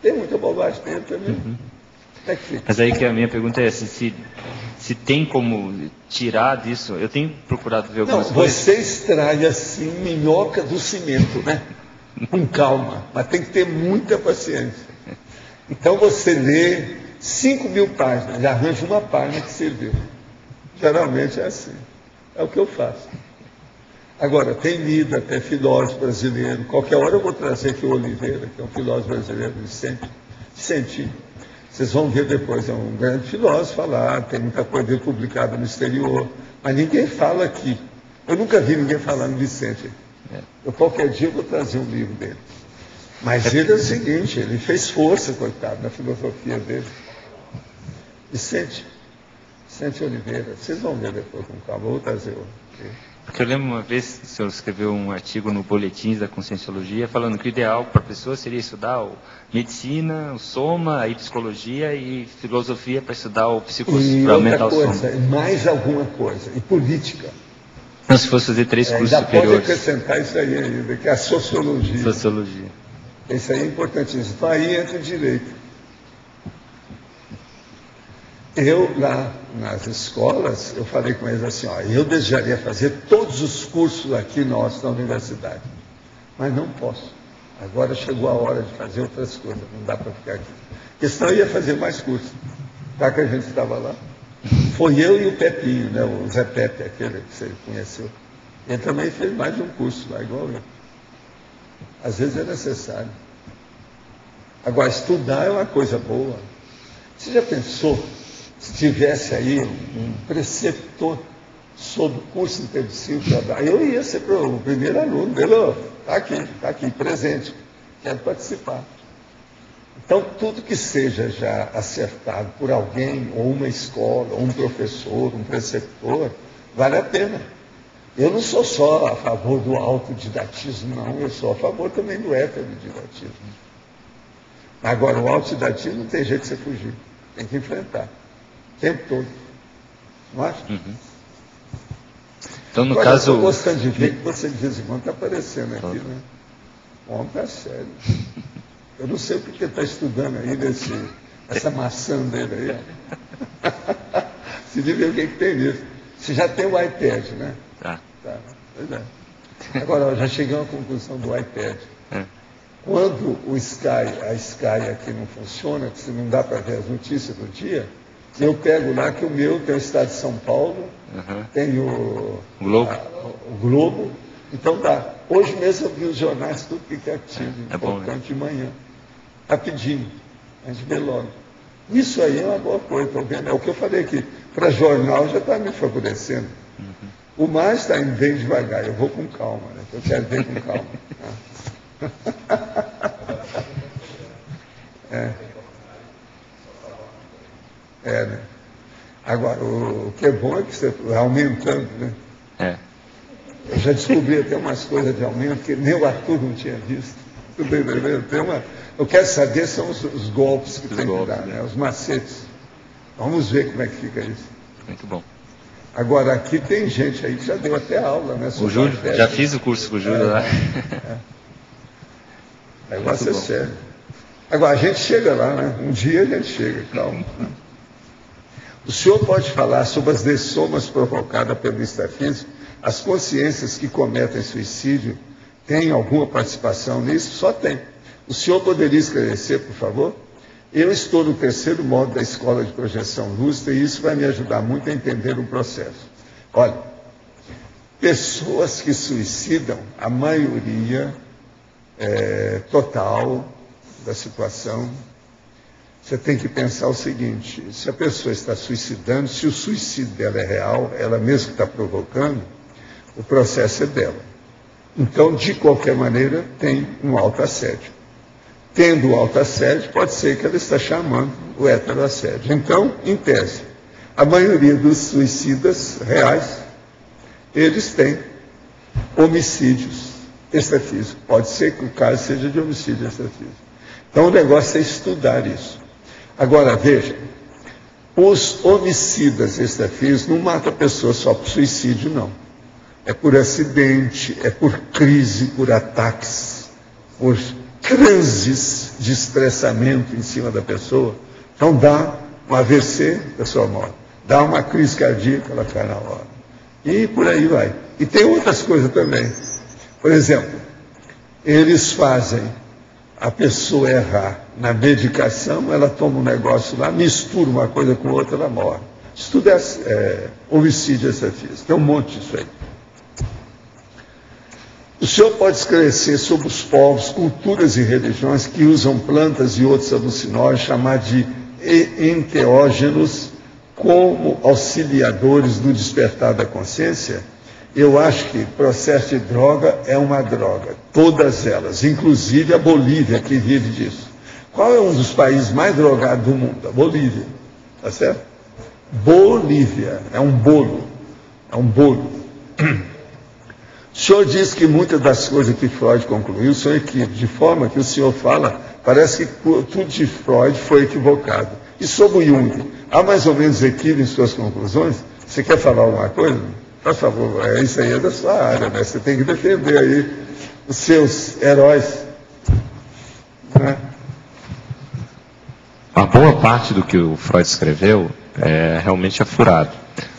Tem muita bobagem dentro também. Uhum. É que fica. Mas aí que a minha pergunta é se tem como tirar disso. Eu tenho procurado ver algumas coisas. Você extrai assim minhoca do cimento, né? Com calma, mas tem que ter muita paciência. Então você lê 5.000 páginas, já arranja uma página que serviu. Geralmente é assim. É o que eu faço. Agora, tem lido até filósofo brasileiro. Qualquer hora eu vou trazer aqui o Oliveira, que é um filósofo brasileiro, Vicente. Vocês vão ver depois, é um grande filósofo falar, tem muita coisa publicada no exterior, mas ninguém fala aqui. Eu nunca vi ninguém falando Vicente. Eu qualquer dia eu vou trazer um livro dele. Mas ele é o seguinte, ele fez força, coitado, na filosofia dele. Vicente Oliveira, vocês vão ver depois com calma, eu vou trazer outro. Porque eu lembro uma vez que o senhor escreveu um artigo no Boletins da Conscienciologia falando que o ideal para a pessoa seria estudar medicina, o soma, aí psicologia e filosofia para estudar o psicossocial, para aumentar o soma. Mais alguma coisa, e política. Então, se fosse fazer 3 cursos superiores. Pode acrescentar isso aí ainda, que é a sociologia. Sociologia. Isso aí é importantíssimo. Então, aí entra o direito. Eu, lá nas escolas, eu falei com eles assim, eu desejaria fazer todos os cursos aqui nossos na universidade, mas não posso. Agora chegou a hora de fazer outras coisas, não dá para ficar aqui. Porque senão eu ia fazer mais cursos. Já que a gente estava lá. Foi eu e o Pepinho, né, o Zé Pepe, aquele que você conheceu. Ele também fez mais de um curso lá, igual eu. Às vezes é necessário. Agora, estudar é uma coisa boa. Você já pensou? Se tivesse aí um preceptor sobre o curso interdisciplinar, eu ia ser o primeiro aluno dele, está aqui, presente, quero participar. Então, tudo que seja já acertado por alguém, ou uma escola, ou um professor, um preceptor, vale a pena. Eu não sou só a favor do autodidatismo, não, eu sou a favor também do heterodidatismo. Agora, o autodidatismo não tem jeito de você fugir, tem que enfrentar. O tempo todo. Não acha? Uhum. Então, no Agora, caso... eu estou gostando de ver que você de vez em quando está aparecendo aqui, né? O homem está sério. Eu não sei o que ele está estudando aí, essa maçã dele aí. Você devia ver o que tem nisso. Você já tem o iPad, né? Tá. Pois é. Agora, eu já cheguei a uma conclusão do iPad. Quando a Sky aqui não funciona, que se não dá para ver as notícias do dia, eu pego lá que o meu tem o Estado de São Paulo, tem o Globo, então dá. Hoje mesmo eu vi os jornais, tudo que é ativo, importante de manhã, rapidinho, a gente vê logo. Isso aí é uma boa coisa, estou vendo, é o que eu falei aqui, para jornal já está me favorecendo. O mais está indo bem devagar, eu vou com calma, né? Eu quero ver com calma. Né? Agora, o que é bom é que você vai aumentando, né? Eu já descobri até umas coisas de aumento que nem o Arthur não tinha visto. Tudo entendendo? Eu quero saber são os golpes que tem que dar, né? Os macetes. Vamos ver como é que fica isso. Muito bom. Agora, aqui tem gente aí que já deu até aula, né? O Júlio, já fiz o curso com o Júlio lá. O negócio é sério. Agora, a gente chega lá, né? Um dia a gente chega, calma. O senhor pode falar sobre as dessomas provocadas pelo extrafísico? As consciências que cometem suicídio têm alguma participação nisso? Só tem. O senhor poderia esclarecer, por favor? Eu estou no 3º módulo da Escola de Projeção Lúcida e isso vai me ajudar muito a entender o processo. Olha, pessoas que suicidam, a maioria total da situação, você tem que pensar o seguinte: se a pessoa está suicidando, se o suicídio dela é real, ela mesma está provocando, o processo é dela. Então, de qualquer maneira, tem um autoassédio. Tendo o autoassédio, pode ser que ela está chamando o heteroassédio. Então, em tese, a maioria dos suicidas reais, eles têm homicídios extrafísicos. Pode ser que o caso seja de homicídio extrafísico. Então, o negócio é estudar isso. Agora, veja, os homicidas extrafísicos não matam a pessoa só por suicídio, não. É por acidente, é por crise, por ataques, por transes de estressamento em cima da pessoa. Então dá um AVC, a pessoa morre. Dá uma crise cardíaca, ela cai na hora. E por aí vai. E tem outras coisas também. Por exemplo, eles fazem a pessoa errar na medicação, ela toma um negócio lá, mistura uma coisa com outra, ela morre. Isso tudo é homicídio extrafísico. Tem um monte disso aí. O senhor pode esclarecer sobre os povos, culturas e religiões que usam plantas e outros alucinógenos, chamar de enteógenos, como auxiliadores do despertar da consciência? Eu acho que o processo de droga é uma droga, todas elas, inclusive a Bolívia, que vive disso. Qual é um dos países mais drogados do mundo? A Bolívia, tá certo? Bolívia, é um bolo. O senhor diz que muitas das coisas que Freud concluiu são equívocos, de forma que o senhor fala, parece que tudo de Freud foi equivocado. E sobre o Jung, há mais ou menos equívoco em suas conclusões? Você quer falar alguma coisa? Por favor, isso aí é da sua área, né? Você tem que defender aí os seus heróis. Né? Uma boa parte do que o Freud escreveu realmente é furado.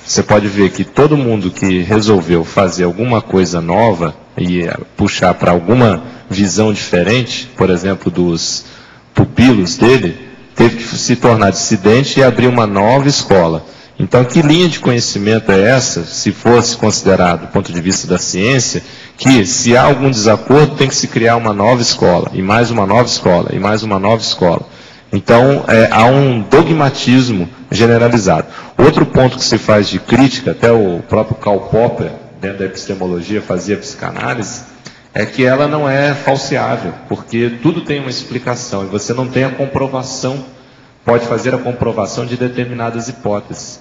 Você pode ver que todo mundo que resolveu fazer alguma coisa nova e puxar para alguma visão diferente, por exemplo, dos pupilos dele, teve que se tornar dissidente e abrir uma nova escola. Então, que linha de conhecimento é essa, se fosse considerado do ponto de vista da ciência, que se há algum desacordo tem que se criar uma nova escola, e mais uma nova escola, e mais uma nova escola. Então, há um dogmatismo generalizado. Outro ponto que se faz de crítica, até o próprio Karl Popper, dentro da epistemologia, fazia psicanálise, é que ela não é falseável, porque tudo tem uma explicação, e você não tem a comprovação, pode fazer a comprovação de determinadas hipóteses.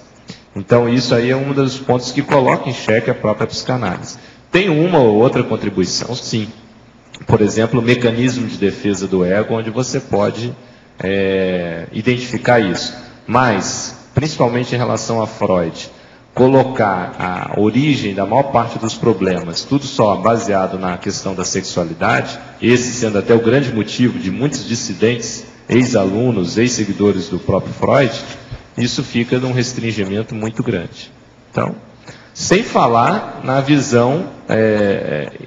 Então, isso aí é um dos pontos que coloca em xeque a própria psicanálise. Tem uma ou outra contribuição, sim. Por exemplo, o mecanismo de defesa do ego, onde você pode identificar isso. Mas, principalmente em relação a Freud, colocar a origem da maior parte dos problemas, tudo só baseado na questão da sexualidade, esse sendo até o grande motivo de muitos dissidentes, ex-alunos, ex-seguidores do próprio Freud, isso fica num restringimento muito grande. Então, sem falar na visão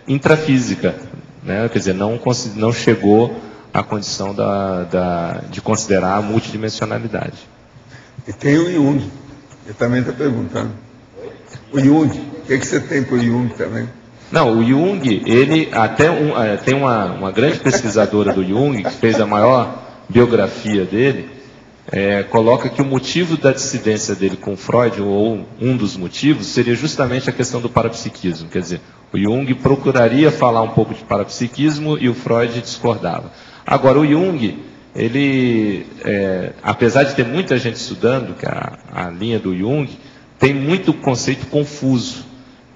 intrafísica, né? Quer dizer, não chegou à condição de considerar a multidimensionalidade. E tem o Jung, ele também está perguntando. O Jung, o que você tem com o Jung também? Não, o Jung, ele até tem uma grande pesquisadora do Jung, que fez a maior biografia dele, coloca que o motivo da dissidência dele com Freud, ou um dos motivos, seria justamente a questão do parapsiquismo. Quer dizer, o Jung procuraria falar um pouco de parapsiquismo e o Freud discordava. Agora, o Jung, ele, apesar de ter muita gente estudando, que a linha do Jung, tem muito conceito confuso.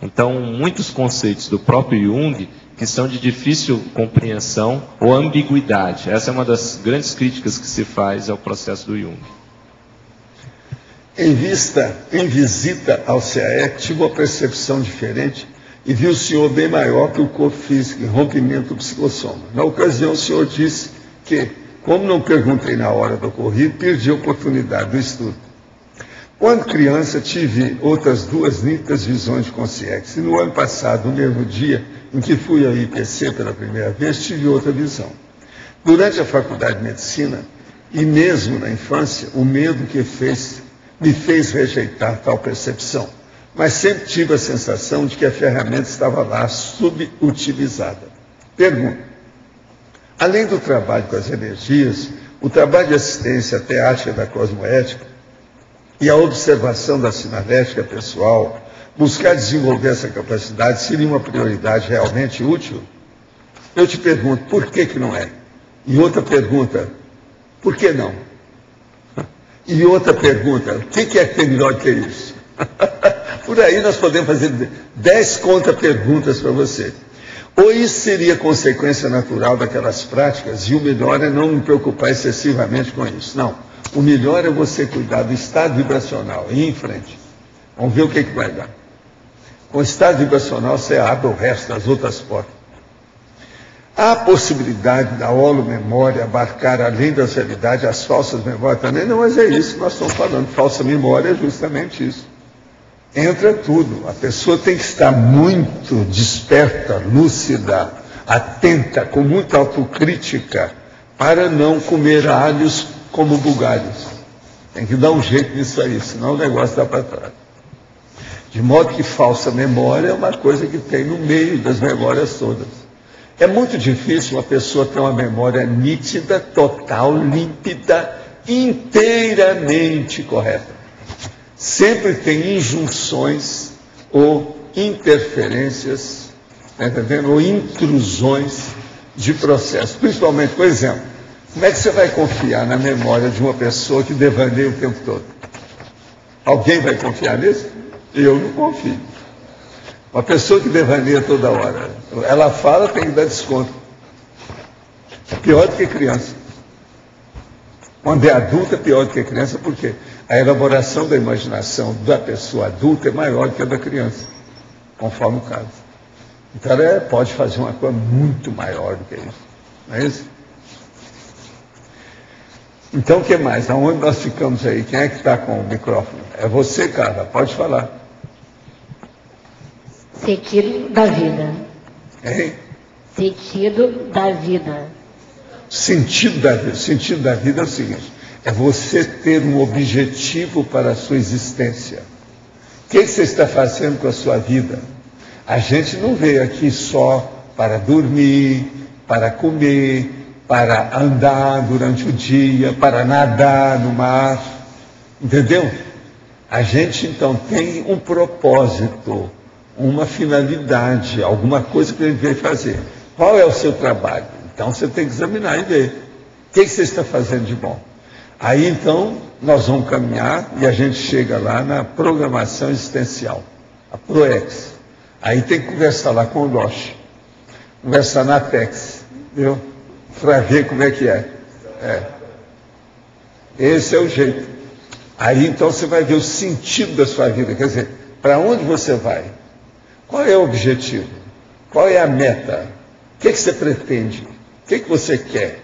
Então, muitos conceitos do próprio Jung que são de difícil compreensão ou ambiguidade. Essa é uma das grandes críticas que se faz ao processo do Jung. Em visita ao CAEC, tive uma percepção diferente e vi o senhor bem maior que o corpo físico, em rompimento do psicossoma. Na ocasião, o senhor disse que, como não perguntei na hora do ocorrido, perdi a oportunidade do estudo. Quando criança, tive outras 2 nítidas visões de consciência. E no ano passado, no mesmo dia em que fui ao IPC pela primeira vez, tive outra visão. Durante a faculdade de medicina, e mesmo na infância, o medo me fez rejeitar tal percepção. Mas sempre tive a sensação de que a ferramenta estava lá, subutilizada. Pergunta: além do trabalho com as energias, o trabalho de assistência à teática da cosmoética e a observação da sinalética pessoal, buscar desenvolver essa capacidade, seria uma prioridade realmente útil? Eu te pergunto, por que não é? E outra pergunta, por que não? E outra pergunta, o que é que tem melhor que isso? Por aí nós podemos fazer 10 contra-perguntas para você. Ou isso seria consequência natural daquelas práticas, e o melhor é não me preocupar excessivamente com isso. Não. O melhor é você cuidar do estado vibracional e ir em frente. Vamos ver o que vai dar. Com o estado vibracional, você abre o resto das outras portas. Há a possibilidade da holomemória abarcar, além das realidades, as falsas memórias também? Não, mas é isso que nós estamos falando. Falsa memória é justamente isso. Entra tudo. A pessoa tem que estar muito desperta, lúcida, atenta, com muita autocrítica, para não comer alhos como bugalhos. Tem que dar um jeito nisso aí, senão o negócio dá para trás. De modo que falsa memória é uma coisa que tem no meio das memórias todas. É muito difícil uma pessoa ter uma memória nítida, total, límpida, inteiramente correta. Sempre tem injunções ou interferências, tá entendendo? Ou intrusões de processo. Principalmente, por exemplo, como é que você vai confiar na memória de uma pessoa que devaneia o tempo todo? Alguém vai confiar nisso? Eu não confio. Uma pessoa que devaneia toda hora, ela fala, tem que dar desconto. É pior do que criança. Quando é adulta, é pior do que criança, porque a elaboração da imaginação da pessoa adulta é maior do que a da criança, conforme o caso. Então ela pode fazer uma coisa muito maior do que isso. Não é isso? Então o que mais? Aonde nós ficamos aí? Quem é que está com o microfone? É você, Carla, pode falar. Sentido da vida. Hein? Sentido da vida. Sentido da vida é o seguinte: é você ter um objetivo para a sua existência. O que você está fazendo com a sua vida? A gente não veio aqui só para dormir, para comer, para andar durante o dia, para nadar no mar. Entendeu? A gente então tem um propósito, uma finalidade, alguma coisa que a gente veio fazer. Qual é o seu trabalho? Então você tem que examinar e ver. O que você está fazendo de bom? Aí então nós vamos caminhar e a gente chega lá na programação existencial, a ProEx. Aí tem que conversar lá com o Loche, conversar na Apex, viu? Para ver como é que é. Esse é o jeito. Aí então você vai ver o sentido da sua vida, quer dizer, para onde você vai? Qual é o objetivo? Qual é a meta? O que você pretende? O que você quer?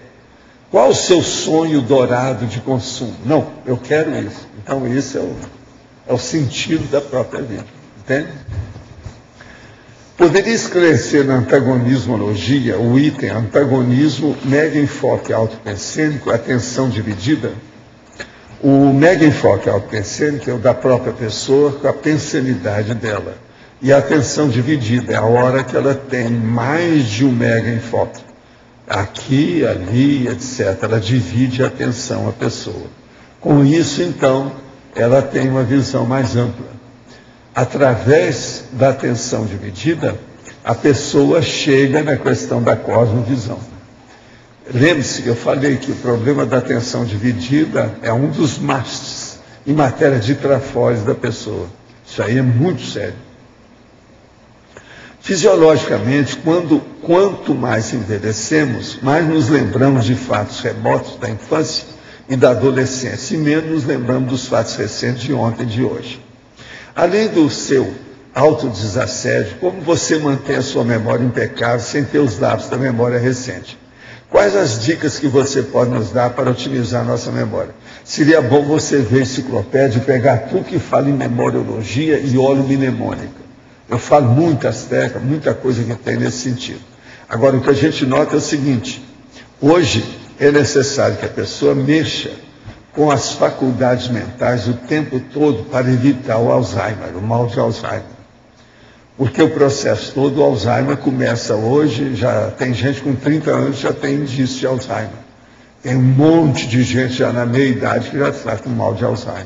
Qual o seu sonho dourado de consumo? Não, eu quero isso. Então isso é o sentido da própria vida. Entende? Poderia esclarecer na antagonismologia o item antagonismo, mega enfoque autopensênico, atenção dividida? O mega enfoque autopensênico é o da própria pessoa com a pensanidade dela. E a atenção dividida é a hora que ela tem mais de um mega enfoque. Aqui, ali, etc. Ela divide a atenção à pessoa. Com isso, então, ela tem uma visão mais ampla. Através da atenção dividida, a pessoa chega na questão da cosmovisão. Lembre-se que eu falei que o problema da atenção dividida é um dos mastes em matéria de trafose da pessoa. Isso aí é muito sério. Fisiologicamente, quanto mais envelhecemos, mais nos lembramos de fatos remotos da infância e da adolescência, e menos nos lembramos dos fatos recentes de ontem e de hoje. Além do seu autodesassédio, como você mantém a sua memória impecável sem ter os dados da memória recente? Quais as dicas que você pode nos dar para otimizar a nossa memória? Seria bom você ver a enciclopédia e pegar tudo que fala em memoriologia e holomnemônica. Eu falo muitas técnicas, muita coisa que tem nesse sentido. Agora, o que a gente nota é o seguinte: hoje é necessário que a pessoa mexa com as faculdades mentais o tempo todo para evitar o Alzheimer, o mal de Alzheimer. Porque o processo todo, o Alzheimer começa hoje, já tem gente com 30 anos já tem indício de Alzheimer. Tem um monte de gente já na meia-idade que já está com mal de Alzheimer.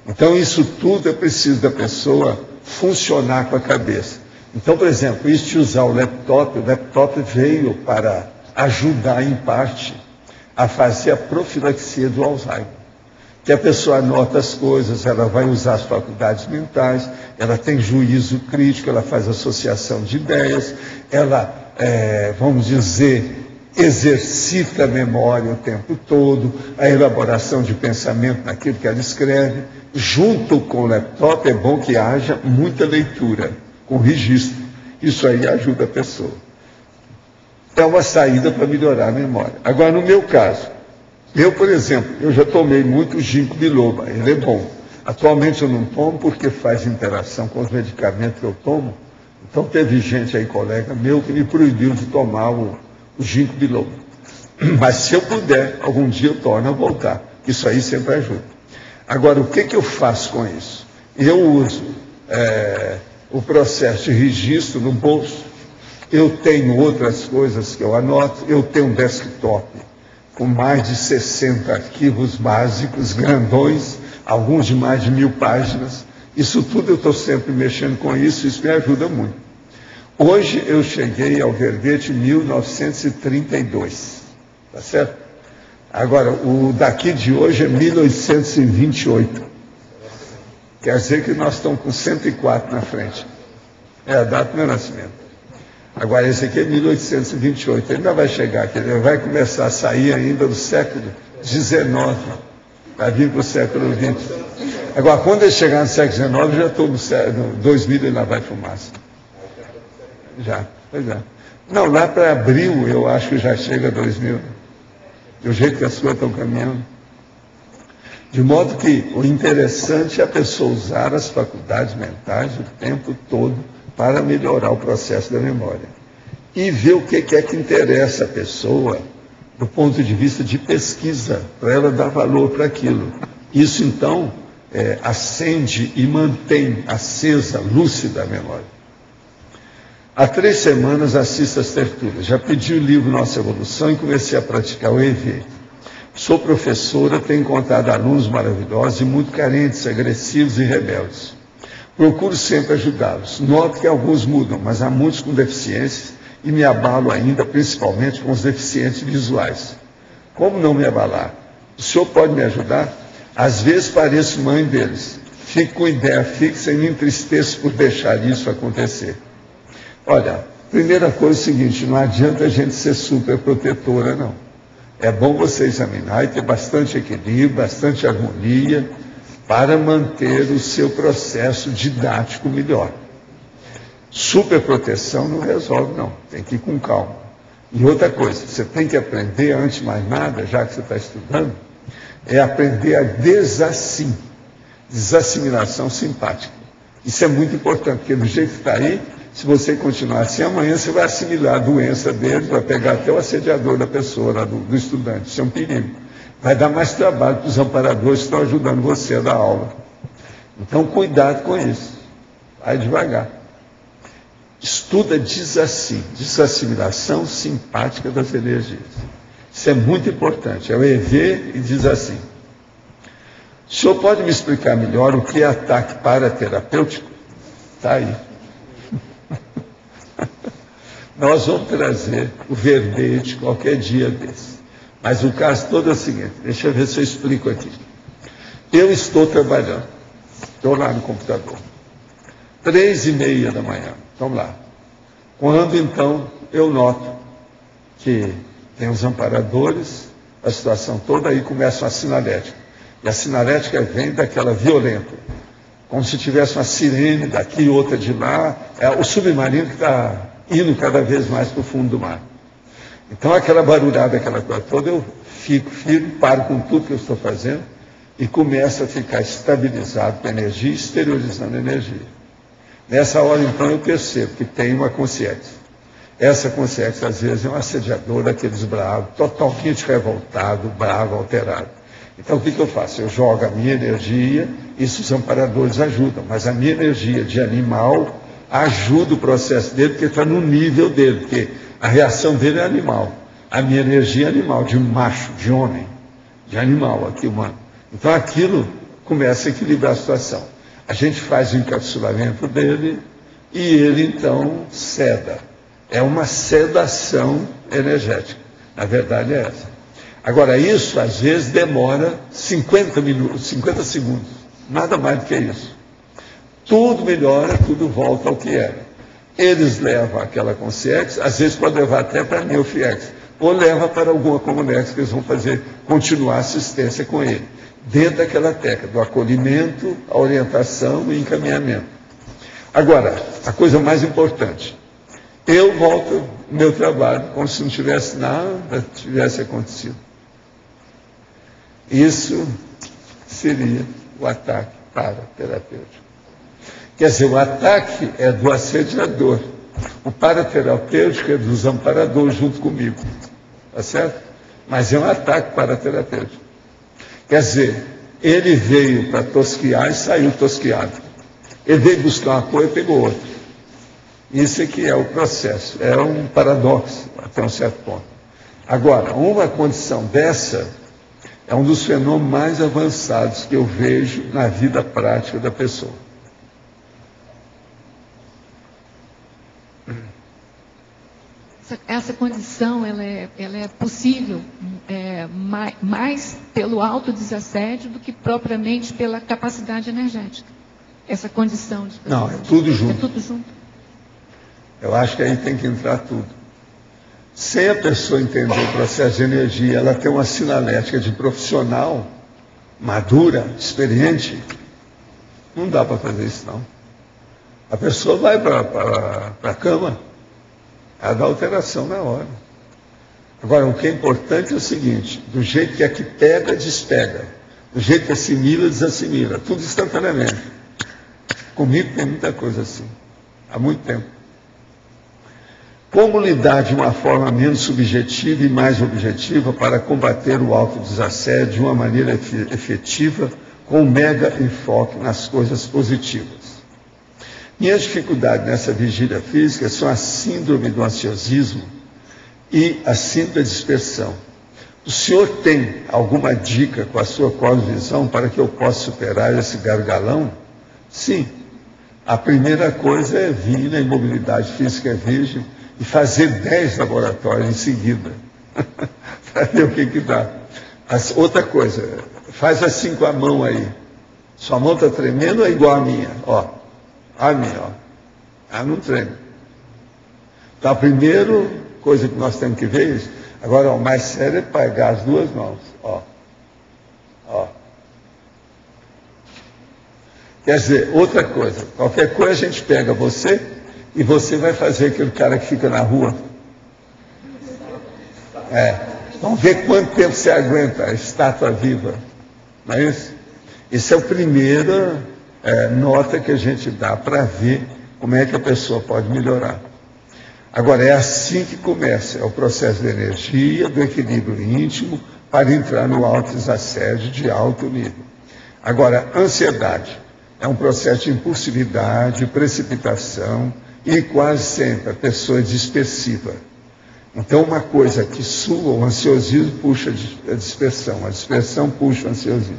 Então, isso tudo é preciso da pessoa funcionar com a cabeça. Então, por exemplo, isso de usar o laptop veio para ajudar, em parte, a fazer a profilaxia do Alzheimer. Que a pessoa anota as coisas, ela vai usar as faculdades mentais, ela tem juízo crítico, ela faz associação de ideias, ela, vamos dizer, exercita a memória o tempo todo, a elaboração de pensamento naquilo que ela escreve. Junto com o laptop é bom que haja muita leitura, com registro. Isso aí ajuda a pessoa. É uma saída para melhorar a memória. Agora, no meu caso, eu, por exemplo, eu já tomei muito ginkgo biloba, ele é bom. Atualmente eu não tomo porque faz interação com os medicamentos que eu tomo. Então teve gente aí, colega meu, que me proibiu de tomar o ginkgo biloba. Mas se eu puder, algum dia eu torno a voltar. Isso aí sempre ajuda. Agora, o que eu faço com isso? Eu uso o processo de registro no bolso. Eu tenho outras coisas que eu anoto. Eu tenho um desktop com mais de 60 arquivos básicos, grandões, alguns de mais de 1000 páginas. Isso tudo eu estou sempre mexendo com isso me ajuda muito. Hoje eu cheguei ao verbete 1932, tá certo? Agora, o daqui de hoje é 1828. Quer dizer que nós estamos com 104 na frente. É a data do meu nascimento. Agora, esse aqui é 1828. Ele ainda vai chegar aqui, ele vai começar a sair ainda do século XIX. Vai vir para o século XX. Agora, quando ele chegar no século XIX, eu já estou no 2000, ele lá vai fumaça. Já, pois é. Não, lá para abril, eu acho que já chega 2000. Do jeito que as coisas estão caminhando. De modo que o interessante é a pessoa usar as faculdades mentais o tempo todo para melhorar o processo da memória. E ver o que é que interessa a pessoa do ponto de vista de pesquisa, para ela dar valor para aquilo. Isso, então, acende e mantém acesa, lúcida a memória. Há 3 semanas assisto às tertúlias. Já pedi o livro Nossa Evolução e comecei a praticar o EV. Sou professora, tenho encontrado alunos maravilhosos e muito carentes, agressivos e rebeldes. Procuro sempre ajudá-los. Noto que alguns mudam, mas há muitos com deficiências e me abalo ainda, principalmente com os deficientes visuais. Como não me abalar? O senhor pode me ajudar? Às vezes pareço mãe deles. Fico com ideia fixa e me entristeço por deixar isso acontecer. Olha, primeira coisa é o seguinte, não adianta a gente ser super protetora, não. É bom você examinar e ter bastante equilíbrio, bastante harmonia, para manter o seu processo didático melhor. Superproteção não resolve, não. Tem que ir com calma. E outra coisa, você tem que aprender, antes de mais nada, já que você está estudando, é aprender a desassimilação simpática. Isso é muito importante, porque do jeito que está aí, se você continuar assim, amanhã você vai assimilar a doença dele, vai pegar até o assediador da pessoa, do estudante. Isso é um perigo. Vai dar mais trabalho para os amparadores que estão ajudando você a dar aula. Então, cuidado com isso. Vai devagar. Estuda desassimilação simpática das energias. Isso é muito importante. É o EV e diz assim. O senhor pode me explicar melhor o que é ataque paraterapêutico? Está aí. Nós vamos trazer o verbete qualquer dia desse. Mas o caso todo é o seguinte, deixa eu ver se eu explico aqui. Eu estou trabalhando, estou lá no computador, 3h30 da manhã, vamos lá. Quando então eu noto que tem os amparadores, a situação toda, aí começa a sinalética. E a sinalética vem daquela violenta, como se tivesse uma sirene daqui, outra de lá, é o submarino que está indo cada vez mais para o fundo do mar. Então aquela barulhada, aquela coisa toda, eu fico firme, paro com tudo que eu estou fazendo e começo a ficar estabilizado com a energia, exteriorizando a energia. Nessa hora, então, eu percebo que tem uma consciência. Essa consciência, às vezes, é um assediador daqueles bravos, totalmente revoltado, bravo, alterado. Então, o que eu faço? Eu jogo a minha energia, isso os amparadores ajudam, mas a minha energia de animal ajuda o processo dele, porque está no nível dele, porque a reação dele é animal. A minha energia é animal, de macho, de homem, de animal, aqui humano. Então, aquilo começa a equilibrar a situação. A gente faz o encapsulamento dele e ele, então, ceda. É uma sedação energética. Na verdade, é essa. Agora, isso, às vezes, demora 50 minutos, 50 segundos. Nada mais do que isso. Tudo melhora, tudo volta ao que era. Eles levam aquela consciência, às vezes pode levar até para a Neofiex, ou leva para alguma Comunex que eles vão fazer, continuar a assistência com ele. Dentro daquela técnica, do acolhimento, a orientação e encaminhamento. Agora, a coisa mais importante, eu volto ao meu trabalho como se não tivesse nada tivesse acontecido. Isso seria o ataque paraterapêutico. Quer dizer, o ataque é do assediador, o paraterapêutico é dos amparadores junto comigo, tá certo? Mas é um ataque paraterapêutico. Quer dizer, ele veio para tosquiar e saiu tosquiado. Ele veio buscar uma coisa e pegou outra. Isso é que é o processo. É um paradoxo até um certo ponto. Agora, uma condição dessa é um dos fenômenos mais avançados que eu vejo na vida prática da pessoa. Essa condição ela é possível mais pelo autodesassédio do que propriamente pela capacidade energética. Essa condição de... Não, é tudo junto. É tudo junto. Eu acho que aí tem que entrar tudo. Sem a pessoa entender o processo de energia, ela tem uma sinalética de profissional, madura, experiente, não dá para fazer isso, não. A pessoa vai para a cama, ela dá alteração na hora. Agora, o que é importante é o seguinte, do jeito que aqui pega, despega. Do jeito que assimila, desassimila. Tudo instantaneamente. Comigo tem muita coisa assim. Há muito tempo. Como lidar de uma forma menos subjetiva e mais objetiva para combater o autodesassédio de uma maneira efetiva, com um mega enfoque nas coisas positivas? Minhas dificuldades nessa vigília física são a síndrome do ansiosismo e a síndrome da dispersão. O senhor tem alguma dica com a sua cosmovisão para que eu possa superar esse gargalão? Sim. A primeira coisa é vir na imobilidade física virgem e fazer 10 laboratórios em seguida, para ver o que dá. Outra coisa, faz assim com a mão aí. Sua mão está tremendo ou é igual a minha? Ó, a minha, ó. Ah, não treme. Então, a primeira coisa que nós temos que ver é isso. Agora, o mais sério é pegar as duas mãos. Ó. Ó. Quer dizer, outra coisa, qualquer coisa a gente pega você e você vai fazer aquele cara que fica na rua. Vamos ver quanto tempo você aguenta a estátua viva. Não é isso? Esse é o primeiro nota que a gente dá para ver como é que a pessoa pode melhorar. Agora, é assim que começa, é o processo da energia, do equilíbrio íntimo, para entrar no autodesassédio de alto nível. Agora, ansiedade é um processo de impulsividade, precipitação, e quase sempre a pessoa é dispersiva. Então, uma coisa que sua, o ansiosismo puxa a dispersão puxa o ansiosismo.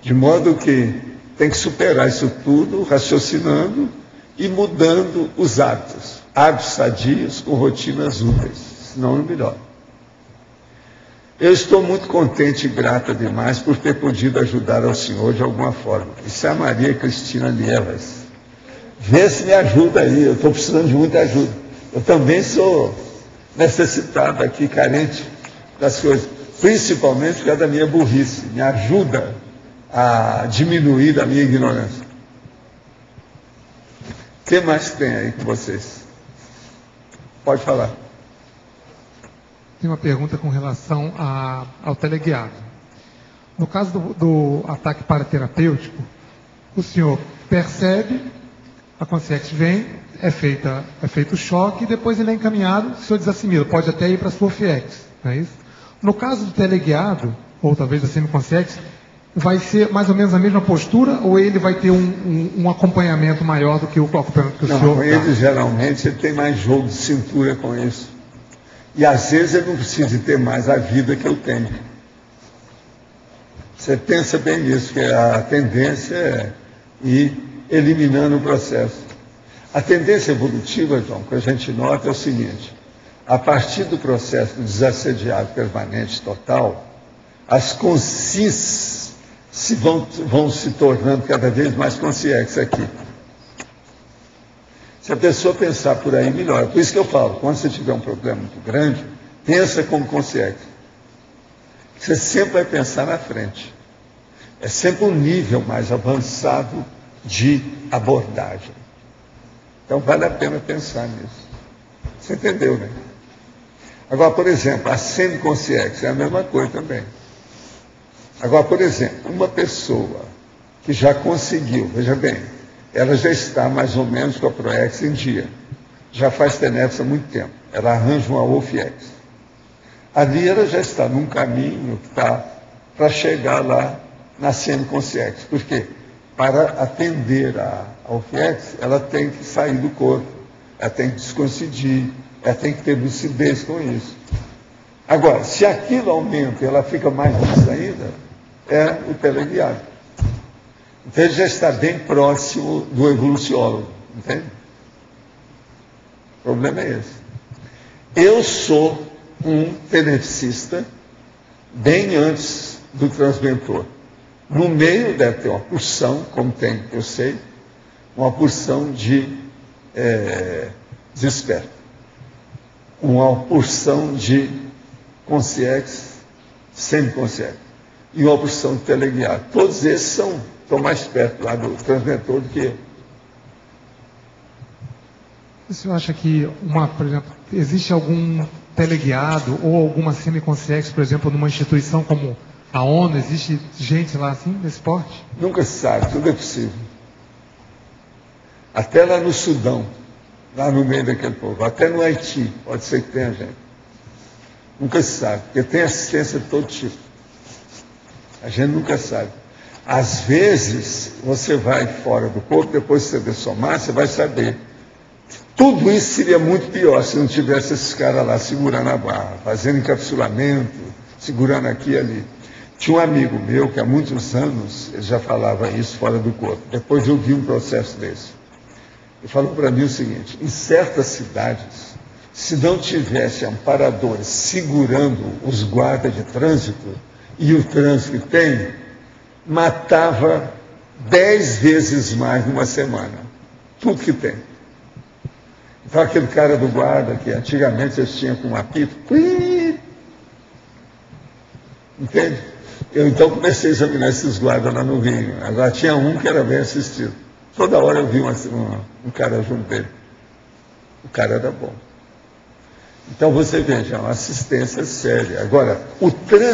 De modo que tem que superar isso tudo raciocinando e mudando os hábitos. Hábitos sadios com rotinas úteis, senão não melhora. Eu estou muito contente e grata demais por ter podido ajudar ao senhor de alguma forma. Isso é a Maria Cristina Lievas. Vê se me ajuda aí, eu estou precisando de muita ajuda. Eu também sou necessitado aqui, carente das coisas, principalmente por causa da minha burrice. Me ajuda a diminuir a minha ignorância. O que mais tem aí com vocês? Pode falar. Tem uma pergunta com relação ao teleguiado. No caso do ataque paraterapêutico, o senhor percebe, a consciência vem, é feito o choque e depois ele é encaminhado, o senhor desassimila, pode até ir para a sua FIEX, não é isso? No caso do teleguiado, ou talvez da semiconsciência, vai ser mais ou menos a mesma postura ou ele vai ter um acompanhamento maior do que o acompanhamento que o senhor dá? Ele geralmente ele tem mais jogo de cintura com isso. E às vezes ele não precisa ter mais a vida que eu tenho. Você pensa bem nisso, que a tendência é ir eliminando o processo. A tendência evolutiva, João, que a gente nota é o seguinte: a partir do processo do desassediado permanente total, as consciências vão se tornando cada vez mais conscientes aqui. Se a pessoa pensar por aí, melhor. Por isso que eu falo, quando você tiver um problema muito grande, pensa como consciente. Você sempre vai pensar na frente. É sempre um nível mais avançado de abordagem. Então vale a pena pensar nisso. Você entendeu, né? Agora, por exemplo, a semiconsciência é a mesma coisa também. Agora, por exemplo, uma pessoa que já conseguiu, veja bem, ela já está mais ou menos com a ProEx em dia. Já faz TENEPS há muito tempo. Ela arranja uma OFIEX. Ali ela já está num caminho que está para chegar lá na semiconsciência. Por quê? Para atender a OFIEX, ela tem que sair do corpo, ela tem que descoincidir, ela tem que ter lucidez com isso. Agora, se aquilo aumenta e ela fica mais lúcida ainda, é o teleguiado. Então ele já está bem próximo do evoluciólogo, entende? O problema é esse. Eu sou um tenepsista bem antes do transmentor. No meio deve ter uma porção, como tem, eu sei, uma porção de desperto. Uma porção de consciência, semiconsciência. E uma porção de teleguiado. Todos esses estão mais perto lá do transmentor do que eu. O senhor acha que, por exemplo, existe algum teleguiado ou alguma semiconsciência, por exemplo, numa instituição como a ONU, existe gente lá assim, nesse porte? Nunca se sabe, tudo é possível. Até lá no Sudão, lá no meio daquele povo, até no Haiti, pode ser que tenha gente. Nunca se sabe, porque tem assistência de todo tipo. A gente nunca sabe. Às vezes, você vai fora do corpo, depois que você dessomar, você vai saber. Tudo isso seria muito pior se não tivesse esses caras lá segurando a barra, fazendo encapsulamento, segurando aqui e ali. Tinha um amigo meu que há muitos anos ele já falava isso fora do corpo. Depois eu vi um processo desse. Ele falou para mim o seguinte: em certas cidades, se não tivesse amparadores segurando os guardas de trânsito, e o trânsito tem, matava 10 vezes mais numa semana. Tudo que tem. Então aquele cara do guarda, que antigamente eles tinham com um apito, entende? Eu então comecei a examinar esses guardas lá no Rio. Agora tinha um que era bem assistido. Toda hora eu vi um cara junto dele. O cara era bom. Então você veja, uma assistência séria. Agora,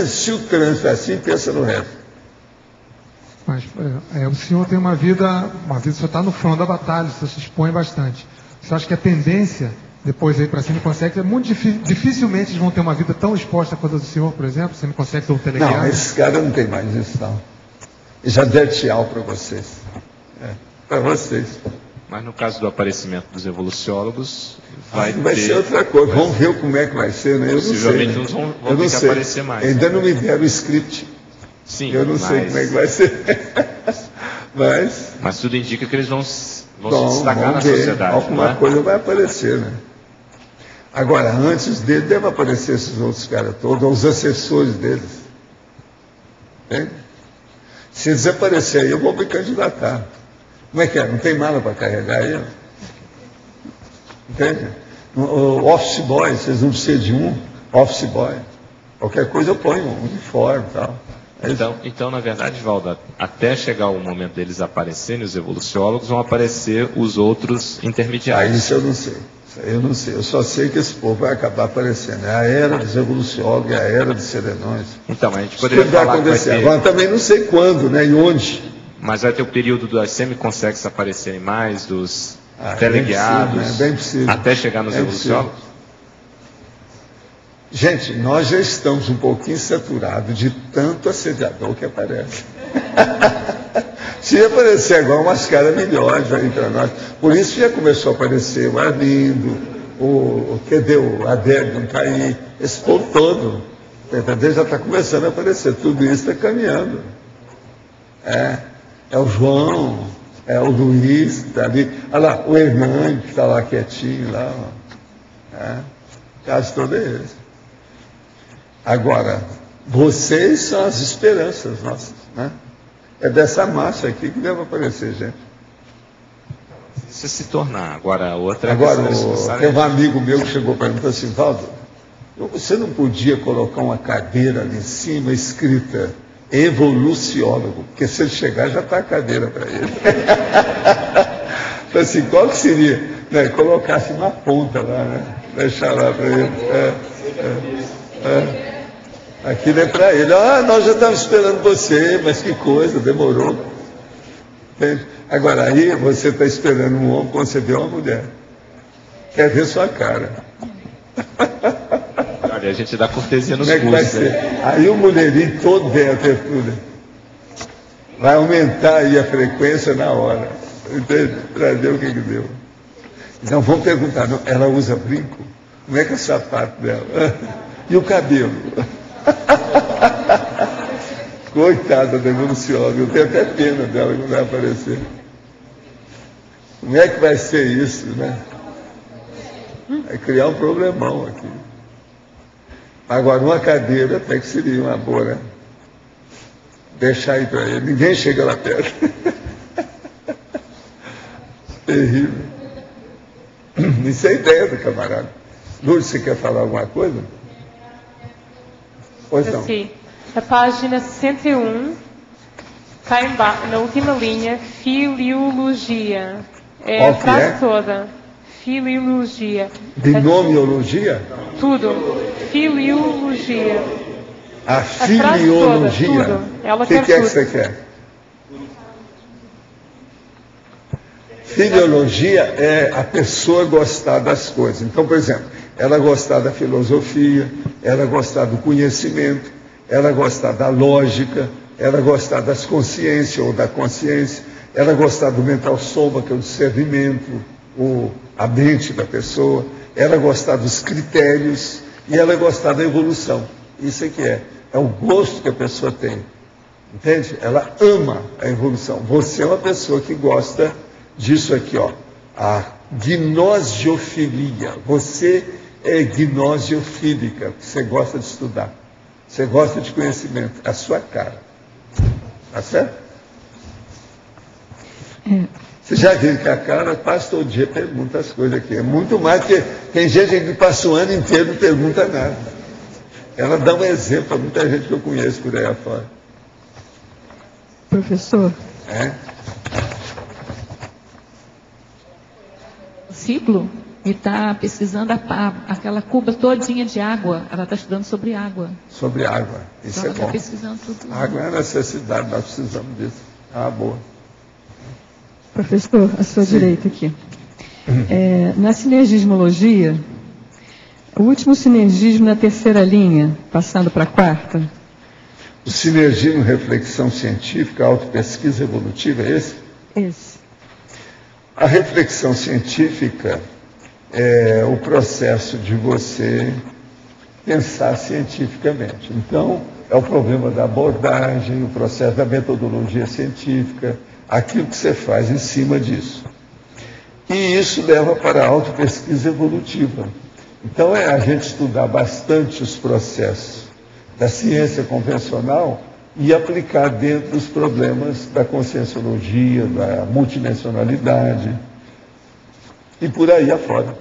se o trânsito é assim, pensa no resto. Mas o senhor tem uma vida, o senhor está no front da batalha, o senhor se expõe bastante. O senhor acha que a tendência, depois aí para semiconsciência, é muito dificilmente eles vão ter uma vida tão exposta quanto a do senhor, por exemplo, semiconsciência ou teleguiado? Não, esses caras não tem mais isso, não. Eu já dei tchau para vocês. Para vocês. Mas no caso do aparecimento dos evoluciólogos, vai ser outra coisa. Vamos ver como é que vai ser, né? Eu possivelmente não sei, uns vão ter que aparecer mais. Ainda não me deram o script. Sim, eu não sei como é que vai ser. Mas tudo indica que eles vão se destacar na sociedade. Alguma coisa vai aparecer, né? Agora, antes dele, devem aparecer esses outros caras todos, os assessores deles. Entende? Se eles aparecerem aí, eu vou me candidatar. Como é que é? Não tem mala para carregar aí? Entende? O office boy, vocês não precisam de um office boy. Qualquer coisa eu ponho um uniforme e tal. Então, na verdade, Valdo, até chegar o momento deles aparecerem, os evoluciólogos, vão aparecer os outros intermediários. Isso eu não sei. Eu não sei. Eu só sei que esse povo vai acabar aparecendo. É a era dos evoluciólogos, é a era dos serenões. Então, a gente poderia falar vai acontecer. Agora também não sei quando, né? E onde. Mas vai ter o período das semiconsex aparecerem mais, dos teleguiados, bem possível, até chegar nos evoluciólogos? Gente, nós já estamos um pouquinho saturados de tanto assediador que aparece. Se aparecer agora umas caras melhores aí para nós. Por isso já começou a aparecer o Arlindo, o Adélio não está aí, esse povo todo. Entendeu? Já está começando a aparecer. Tudo isso está caminhando. É o João, é o Luiz que está ali. Olha lá, o Hernani que está lá quietinho, lá. Caso todo é esse. Agora, vocês são as esperanças nossas, né? É dessa massa aqui que deve aparecer, gente. Se se tornar. Agora, a outra... Agora, tem um amigo meu que chegou para mim e falou assim, Valdo, você não podia colocar uma cadeira ali em cima escrita evoluciólogo, porque se ele chegar já está a cadeira para ele. Falei assim, qual que seria? Né? Colocasse uma ponta lá, né? Deixar lá para ele. Aquilo é para ele. Nós já estávamos esperando você, mas que coisa, demorou. Entende? Agora, aí você está esperando um homem quando você vê uma mulher. Quer ver sua cara. Olha, a gente dá cortesia nos cursos. Como é que vai ser? Aí o mulherinho todo vem a abertura. Vai aumentar aí a frequência na hora. Entende? Para ver o que deu. Então vamos perguntar, ela usa brinco? Como é que é o sapato dela? E o cabelo? Coitada da evolucióloga, eu tenho até pena dela quando vai aparecer. Como é que vai ser isso, né? Vai criar um problemão aqui. Agora, uma cadeira até que seria uma boa, né? Deixar aí para ele, ninguém chega lá perto. Terrível. Isso é a ideia do camarada. Lourdes, você quer falar alguma coisa? Pois não. Sim. A página 61, está embaixo, na última linha, filiologia. É a frase toda. Filiologia. Binomiologia? Tudo. Filiologia. A filiologia? Toda, ela o que é que você quer? Filiologia é a pessoa gostar das coisas. Então, por exemplo, ela gostar da filosofia, ela gostar do conhecimento, ela gostar da lógica, ela gostar das consciências ou da consciência, ela gostar do mental soma, que é o discernimento, a mente da pessoa, ela gostar dos critérios e ela gostar da evolução. Isso é que é o gosto que a pessoa tem. Entende? Ela ama a evolução. Você é uma pessoa que gosta disso aqui, ó, a gnosiofilia. Você é gnosiofílica, você gosta de estudar, você gosta de conhecimento, a sua cara. Tá certo? Você já viu que a cara quase todo dia pergunta as coisas aqui. É muito mais que tem gente que passa o ano inteiro e não pergunta nada. Ela dá um exemplo para muita gente que eu conheço por aí afora. Professor. Ciclo e está pesquisando aquela cuba todinha de água. Ela está estudando sobre água. Sobre água. Isso então, é bom. Pesquisando tudo. Água é a necessidade, nós precisamos disso. Boa. Professor, à sua direita aqui. Na sinergismologia, o último sinergismo na terceira linha, passando para a quarta. O sinergismo, reflexão científica, autopesquisa evolutiva, é esse? Esse. A reflexão científica é o processo de você pensar cientificamente. Então, é o problema da abordagem, o processo da metodologia científica, aquilo que você faz em cima disso. E isso leva para a autopesquisa evolutiva. Então, é a gente estudar bastante os processos da ciência convencional e aplicar dentro dos problemas da conscienciologia, da multidimensionalidade e por aí afora.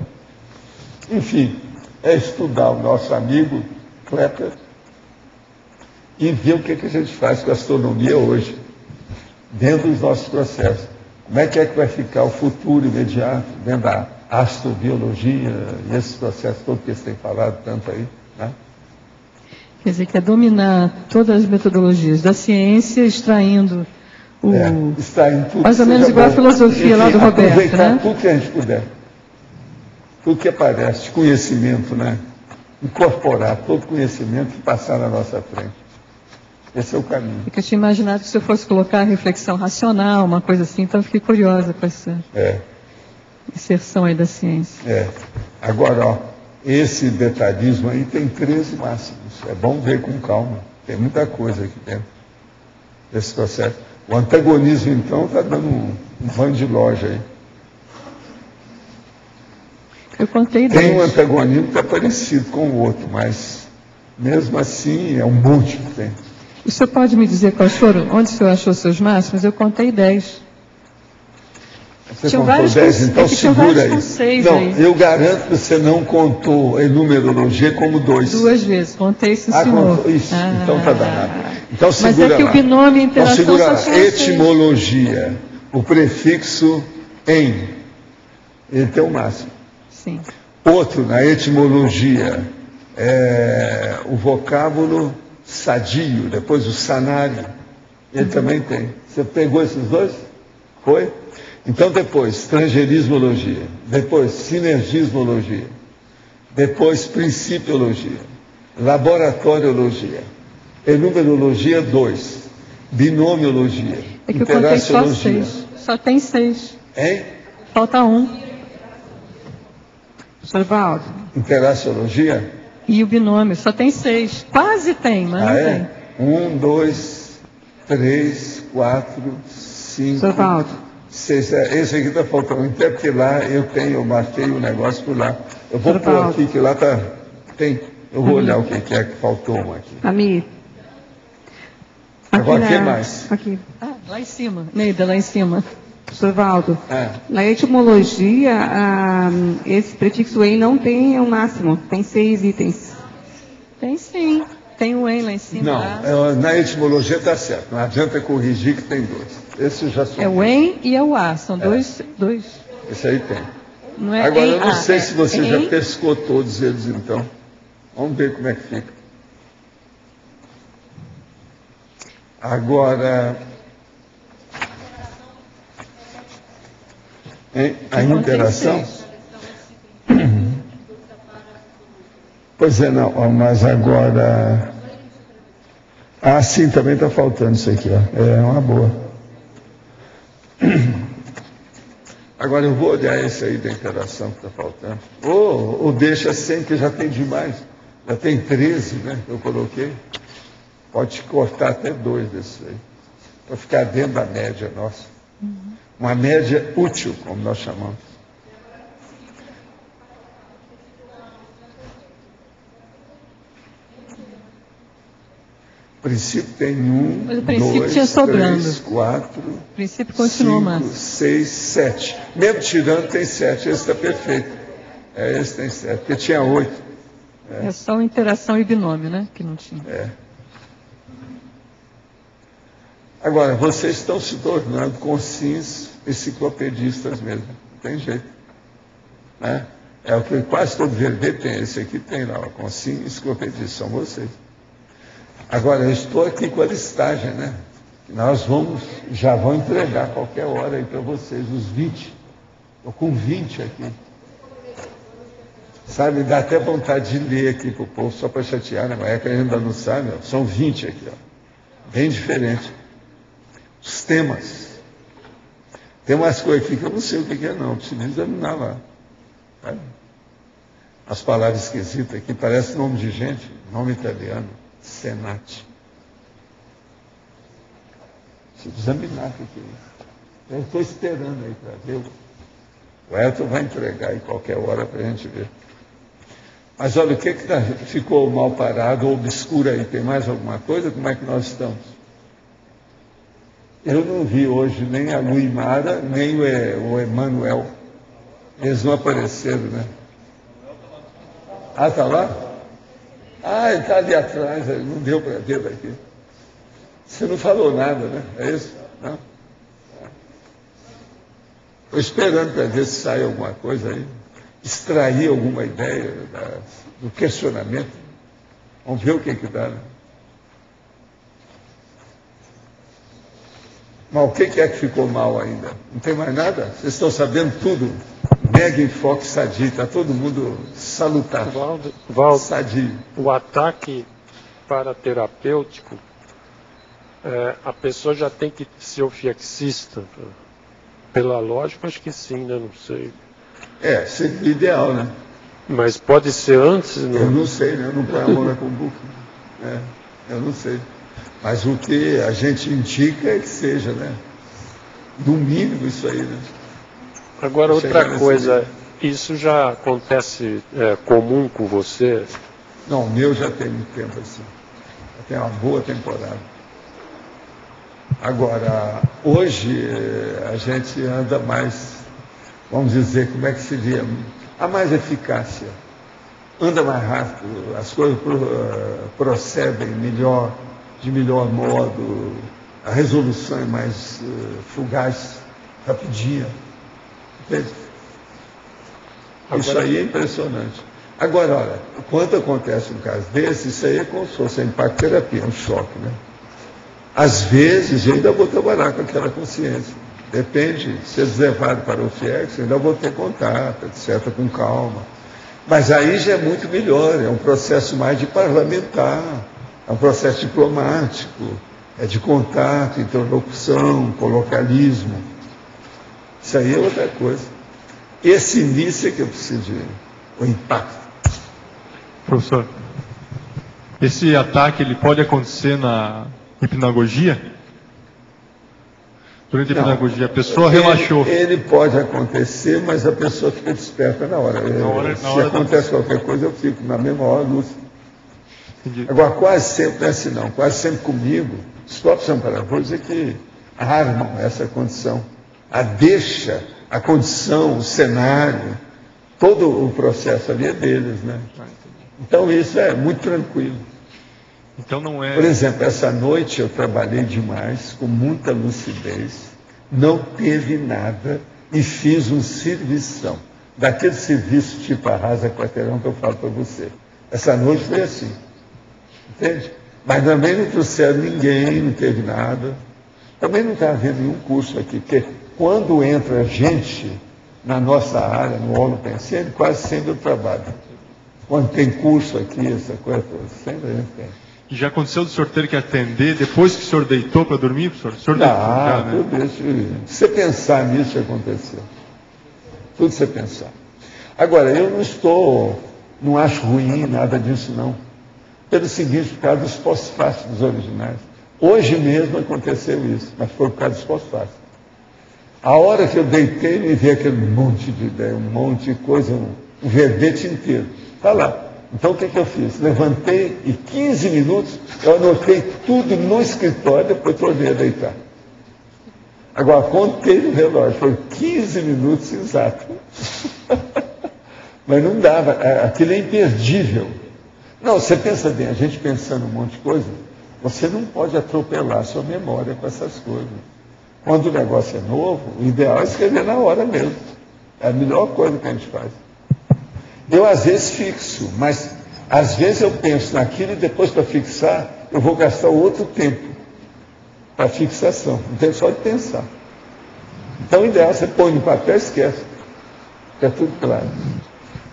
Enfim, é estudar o nosso amigo Kepler e ver o que a gente faz com a astronomia hoje, dentro dos nossos processos. Como é que vai ficar o futuro imediato, dentro da astrobiologia e esses processos todos que eles têm falado tanto aí, né? Quer dizer, que é dominar todas as metodologias da ciência, extraindo extraindo tudo. Mais ou menos igual a filosofia lá do Roberto, aproveitar né? tudo que a gente puder. Tudo que aparece de conhecimento, né? Incorporar todo conhecimento e passar na nossa frente. Esse é o caminho. Porque eu tinha imaginado que se eu fosse colocar a reflexão racional, uma coisa assim, então eu fiquei curiosa com essa inserção aí da ciência. Agora, ó, esse detalhismo aí tem 13 máximos. É bom ver com calma. Tem muita coisa aqui dentro desse processo. O antagonismo, então, está dando um banho de loja aí. Eu contei Tem um antagonismo que está parecido com o outro, mas mesmo assim é um monte que tem. O senhor pode me dizer quais foram? Onde o senhor achou seus máximos? Eu contei 10. Você contou 10, então segura aí. Não, aí. Eu garanto que você não contou em numerologia como 2. 2 vezes, contei sim, senhor. Contou. Isso, então tá danado. Então segura mas é que lá. o binômio e interação então, segura só lá. Etimologia, o prefixo em, ele tem o máximo. Sim. Outro, na etimologia, o vocábulo sadio, depois o sanário, ele também tem. Você pegou esses dois? Foi? Então depois, estrangeirismologia, depois sinergismologia, depois principiologia, laboratoriologia, enumerologia 2, binomiologia, é que eu contei só 6, só tem 6. Hein? Falta 1. Professor Valdo. Interaciologia? E o binômio, só tem 6. Quase tem, mas não tem. 1, 2, 3, 4, 5. Professor Valdo. 6. Esse aqui está faltando. Até porque lá eu marquei o negócio por lá. Eu vou pôr aqui, que lá está. Tem. Eu vou olhar o que é que faltou aqui. Ami. Agora, o que mais? Aqui. Lá em cima. Neida, lá em cima. Professor Valdo, na etimologia, esse prefixo em não tem um máximo, tem 6 itens. Tem sim, tem o em lá em cima. Não, na etimologia está certo, não adianta corrigir que tem 2. Esse já são. É o em e é o a, são dois. Esse aí tem. Não é agora, em, eu não sei se você já em... pescou todos eles, então. Vamos ver como é que fica. Agora... a interação? Pois é, não, mas agora... sim, também está faltando isso aqui, ó. É uma boa. Agora eu vou olhar esse aí da interação que está faltando. Ou deixa sem, que já tem demais. Já tem 13, né, que eu coloquei. Pode cortar até 2 desses aí. Para ficar dentro da média nossa. Uma média útil, como nós chamamos. O princípio tem 1, mas o princípio 2, tinha sobrando. 3, 4, o princípio continua 5, 6, 7. Mesmo tirando tem 7. Esse está perfeito. Esse tem 7, porque tinha 8. É só interação e binômio, né? Que não tinha. Agora, vocês estão se tornando conscientes enciclopedistas mesmo. Não tem jeito. Né? É o que quase todo VD tem. Esse aqui tem lá, consciência enciclopedista, são vocês. Agora, eu estou aqui com a listagem, né? Nós já vão entregar a qualquer hora aí para vocês, os 20. Estou com 20 aqui. Sabe, dá até vontade de ler aqui para o povo, só para chatear, né? Mas é que a gente ainda não sabe, ó. São 20 aqui, ó. Bem diferente. Os temas. Tem umas coisas aqui que eu não sei o que é, não. Preciso examinar lá. Sabe? As palavras esquisitas aqui, parece nome de gente, nome italiano. Senati. Preciso examinar o que é isso. Eu estou esperando aí para ver O Elton vai entregar em qualquer hora para a gente ver. Mas olha, o que ficou mal parado ou obscuro aí? Tem mais alguma coisa? Como é que nós estamos? Eu não vi hoje nem a Luimara, nem o Emanuel. Eles não apareceram, né? Ah, está lá? Ah, ele está ali atrás, não deu para ver daqui. Você não falou nada, né? É isso? Não? Estou esperando para ver se sai alguma coisa aí. Extrair alguma ideia do questionamento. Vamos ver o que dá, né? Mas o que é que ficou mal ainda? Não tem mais nada? Vocês estão sabendo tudo? Mega enfoque sadio, está todo mundo salutar. Valdo, sadio. O ataque paraterapêutico, a pessoa já tem que ser ofixista. Pela lógica, acho que sim, né? Não sei. Seria ideal, né? Mas pode ser antes? Não? Eu não sei, né? Eu não ponho a mão na cumbuca. Eu não sei. Mas o que a gente indica é que seja, né? No mínimo isso aí, né? Agora, outra coisa, isso já acontece comum com você? Não, o meu já tem muito tempo assim. Já tem uma boa temporada. Agora, hoje a gente anda mais, vamos dizer, como é que seria? Há mais eficácia. Anda mais rápido, as coisas procedem melhor, de melhor modo, a resolução é mais fugaz, rapidinha. Entende? Isso aí é impressionante. Agora, olha, quando acontece um caso desse, isso aí é como se fosse a impactoterapia, um choque, né? Às vezes, eu ainda vou trabalhar com aquela consciência. Depende, se eles levarem para o FIEX, eu ainda vou ter contato, etc., com calma. Mas aí já é muito melhor, é um processo mais de parlamentar, é um processo diplomático, é de contato, interlocução, colocalismo. Isso aí é outra coisa. Esse início é que eu preciso de o impacto. Professor, esse ataque ele pode acontecer na hipnagogia? Durante a hipnagogia, a pessoa relaxou. Ele pode acontecer, mas a pessoa fica desperta na hora. Se acontece qualquer coisa, eu fico na mesma hora lúcido. Agora, quase sempre não é assim, não. Quase sempre comigo, os próprios amparadores é que armam essa condição. A deixa, a condição, o cenário, todo o processo ali é deles, né? Então, isso é muito tranquilo. Então não é... Por exemplo, essa noite eu trabalhei demais, com muita lucidez, não teve nada e fiz um servição. Daquele serviço tipo arrasa quarteirão que eu falo para você. Essa noite foi assim. Entende? Mas também não trouxeram ninguém, não teve nada. Também não está havendo nenhum curso aqui, porque quando entra gente na nossa área, no Holopensene, quase sempre eu trabalho. Quando tem curso aqui, essa coisa toda, sempre a gente tem. E já aconteceu do senhor ter que atender depois que o senhor deitou para dormir, professor? O senhor deitou já, né? Tudo isso. Se você pensar nisso, aconteceu. Tudo você pensar. Agora, eu não acho ruim nada disso, não. Pelo seguinte, por causa dos pós-fácios originais. Hoje mesmo aconteceu isso, mas foi por causa dos pós-fácios. A hora que eu deitei, me veio aquele monte de ideia, um monte de coisa, um verbete inteiro. Está lá. Então, o que eu fiz? Levantei e 15 minutos, eu anotei tudo no escritório, depois tornei a deitar. Agora, contei no relógio, foi 15 minutos exato. Mas não dava, aquilo é imperdível. Não, você pensa bem, a gente pensando um monte de coisa, você não pode atropelar a sua memória com essas coisas. Quando o negócio é novo, o ideal é escrever na hora mesmo. É a melhor coisa que a gente faz. Eu, às vezes, fixo, mas, às vezes, eu penso naquilo e depois, para fixar, eu vou gastar outro tempo para fixação. Não tem só de pensar. Então, o ideal é você põe no papel e esquece. Fica tudo claro.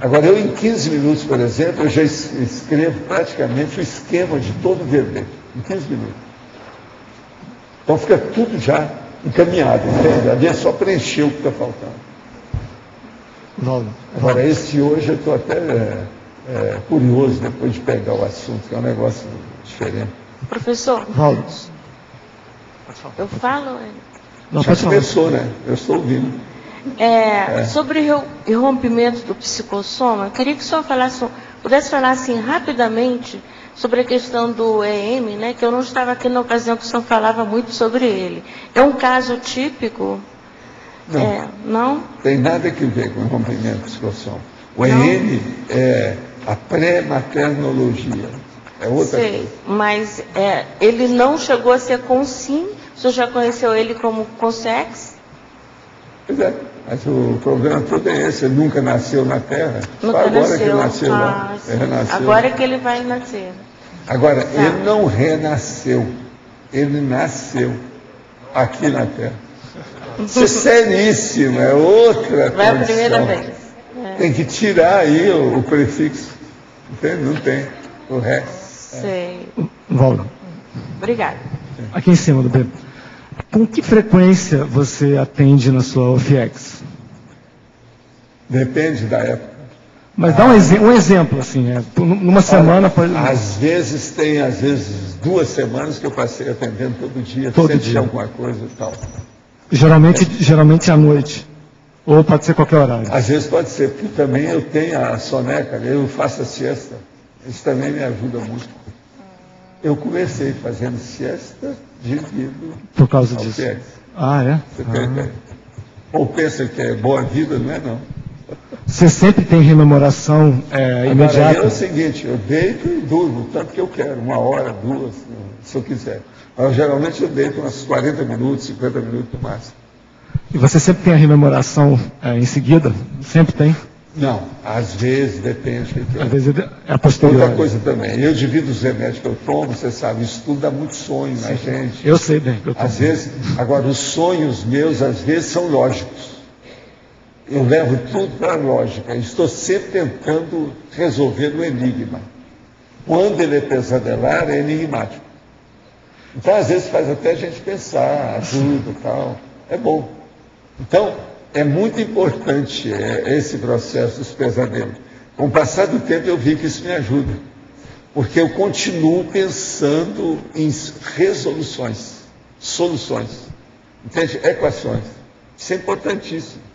Agora, eu, em 15 minutos, por exemplo, eu já escrevo praticamente o esquema de todo o verbete. Em 15 minutos. Então, fica tudo já encaminhado, entende? Ali é só preencher o que está faltando. Agora, esse hoje eu estou até curioso depois de pegar o assunto, que é um negócio diferente. Professor, eu falo... Já começou, né? Eu estou ouvindo. Sobre o rompimento do psicossoma, eu queria que o senhor pudesse falar assim rapidamente sobre a questão do EM, né, que eu não estava aqui na ocasião que o senhor falava muito sobre ele. É um caso típico? Não. Não? Tem nada que ver com o rompimento do psicossoma. O EM é a pré-maternologia. É outra coisa. Mas ele não chegou a ser consim? O senhor já conheceu ele como consex? Pois é, mas o problema todo é esse, ele nunca nasceu na Terra. Nunca agora nasceu. Que ele nasceu lá. Ele renasceu. Agora é que ele vai nascer. Agora, ele não renasceu, ele nasceu aqui na Terra. Isso é seríssimo, é outra Vai condição. a primeira vez. Tem que tirar aí o prefixo. Entende? Não tem. O resto. Sei. Valdo. Obrigada. Aqui em cima do B. Com que frequência você atende na sua OFIEX? Depende da época. Mas dá um exemplo, assim, numa semana... Às vezes tem, 2 semanas que eu passei atendendo todo dia, sempre tinha alguma coisa e tal. Geralmente à noite, ou pode ser qualquer horário? Às vezes pode ser, porque também eu tenho a soneca, eu faço a siesta, isso também me ajuda muito. Eu comecei fazendo siesta devido por causa disso. PX. Ah, é? Você tem ideia? Ou pensa que é boa vida, não é não. Você sempre tem rememoração imediata? Agora, é o seguinte, eu deito e durmo, tanto que eu quero, 1 hora, 2, se eu quiser. Mas geralmente eu deito uns 40 minutos, 50 minutos no máximo. E você sempre tem a rememoração em seguida? Sempre tem? Não, às vezes depende. Às vezes é a posterior. Outra coisa também, eu divido os remédios que eu tomo, você sabe, isso tudo dá muito sonho na gente. Eu sei bem. Às vezes, agora os sonhos meus, às vezes, são lógicos. Eu levo tudo para a lógica, estou sempre tentando resolver o enigma. Quando ele é pesadelar, é enigmático. Então, às vezes, faz até a gente pensar, ajuda e tal. É bom. Então, é muito importante esse processo dos pesadelos. Com o passar do tempo, eu vi que isso me ajuda. Porque eu continuo pensando em resoluções, soluções. Entende? Equações. Isso é importantíssimo.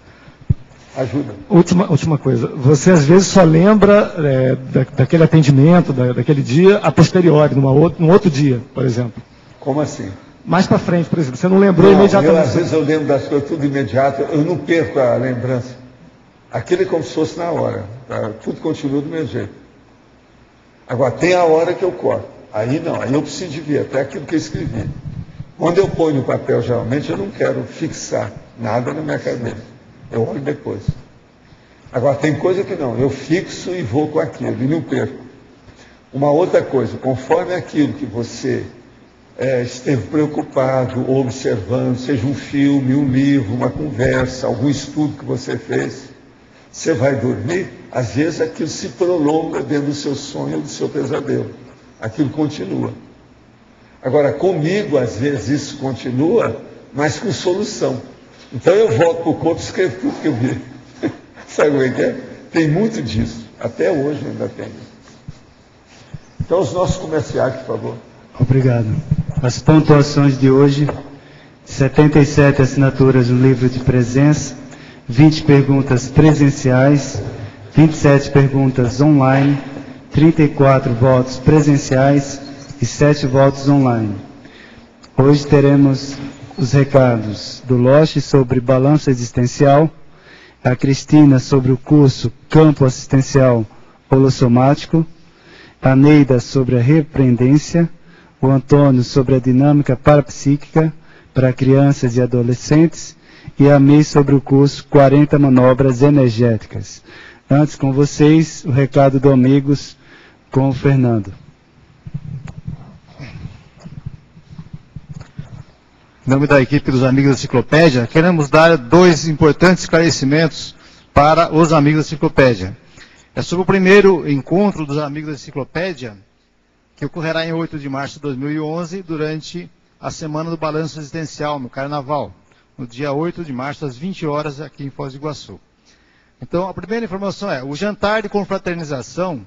Ajuda. Última coisa. Você, às vezes, só lembra daquele atendimento, daquele dia, a posteriori, num outro dia, por exemplo. Como assim? Mais para frente, por exemplo. Você não lembrou imediatamente. Às vezes eu lembro das coisas tudo imediato, eu não perco a lembrança. Aquilo é como se fosse na hora. Tá? Tudo continua do mesmo jeito. Agora, tem a hora que eu corto. Aí não, aí eu preciso de ver até aquilo que eu escrevi. Quando eu ponho no papel, geralmente, eu não quero fixar nada na minha cabeça. Eu olho depois. Agora, tem coisa que não, eu fixo e vou com aquilo, e não perco. Uma outra coisa, conforme aquilo que você esteve preocupado, observando, seja um filme, um livro, uma conversa, algum estudo que você fez, você vai dormir, às vezes aquilo se prolonga dentro do seu sonho ou do seu pesadelo. Aquilo continua. Agora, comigo, às vezes, isso continua, mas com solução. Então eu volto para o corpo e escrevo tudo que eu vi. Sabe o que é? Tem muito disso. Até hoje ainda tem. Então os nossos comerciais, por favor. Obrigado. As pontuações de hoje: 77 assinaturas no livro de presença, 20 perguntas presenciais, 27 perguntas online, 34 votos presenciais e 7 votos online. Hoje teremos os recados do Loche sobre balanço existencial, a Cristina sobre o curso Campo Assistencial Holossomático, a Neida sobre a repreendência, o Antônio sobre a dinâmica parapsíquica para crianças e adolescentes e a May sobre o curso 40 manobras energéticas. Antes com vocês, o recado do Amigos com o Fernando. Em nome da equipe dos Amigos da Enciclopédia, queremos dar 2 importantes esclarecimentos para os Amigos da Enciclopédia. É sobre o primeiro encontro dos Amigos da Enciclopédia, que ocorrerá em 8 de março de 2011, durante a Semana do Balanço Existencial, no Carnaval, no dia 8 de março, às 20 horas, aqui em Foz do Iguaçu. Então, a primeira informação é, o jantar de confraternização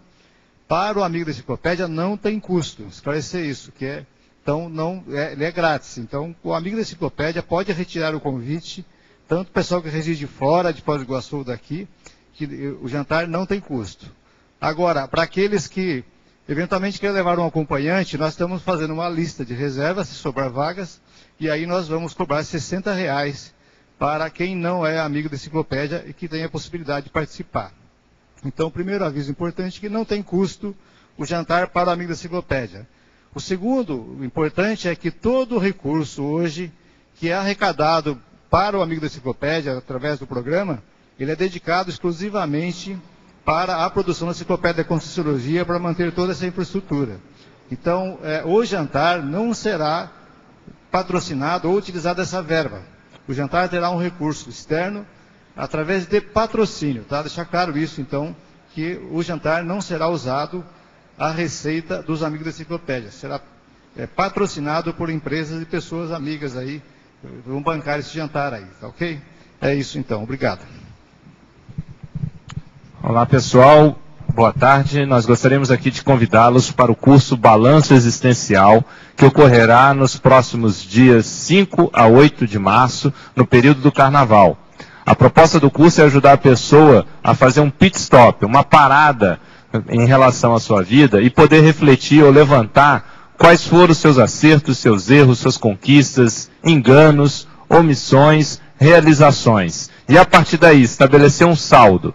para o Amigo da Enciclopédia não tem custo. Esclarecer isso, ele é grátis. Então, o Amigo da Enciclopédia pode retirar o convite tanto o pessoal que reside fora de Foz do Iguaçu ou daqui, que o jantar não tem custo. Agora, para aqueles que eventualmente querem levar um acompanhante, nós estamos fazendo uma lista de reservas, se sobrar vagas, e aí nós vamos cobrar R$60 para quem não é amigo da enciclopédia e que tem a possibilidade de participar. Então, o primeiro aviso importante é que não tem custo o jantar para o amigo da enciclopédia. O segundo importante é que todo o recurso hoje que é arrecadado para o amigo da enciclopédia, através do programa, ele é dedicado exclusivamente para a produção da enciclopédia da Conscienciologia, para manter toda essa infraestrutura. Então, o jantar não será patrocinado ou utilizado essa verba. O jantar terá um recurso externo através de patrocínio, tá? Deixar claro isso, então, que o jantar não será usado a receita dos amigos da enciclopédia. Será patrocinado por empresas e pessoas amigas aí, vão bancar esse jantar aí, tá ok? É isso então, obrigado. Olá pessoal, boa tarde. Nós gostaríamos aqui de convidá-los para o curso Balanço Existencial, que ocorrerá nos próximos dias 5 a 8 de março, no período do Carnaval. A proposta do curso é ajudar a pessoa a fazer um pit stop, uma parada em relação à sua vida e poder refletir ou levantar quais foram os seus acertos, seus erros, suas conquistas, enganos, omissões, realizações. E a partir daí estabelecer um saldo.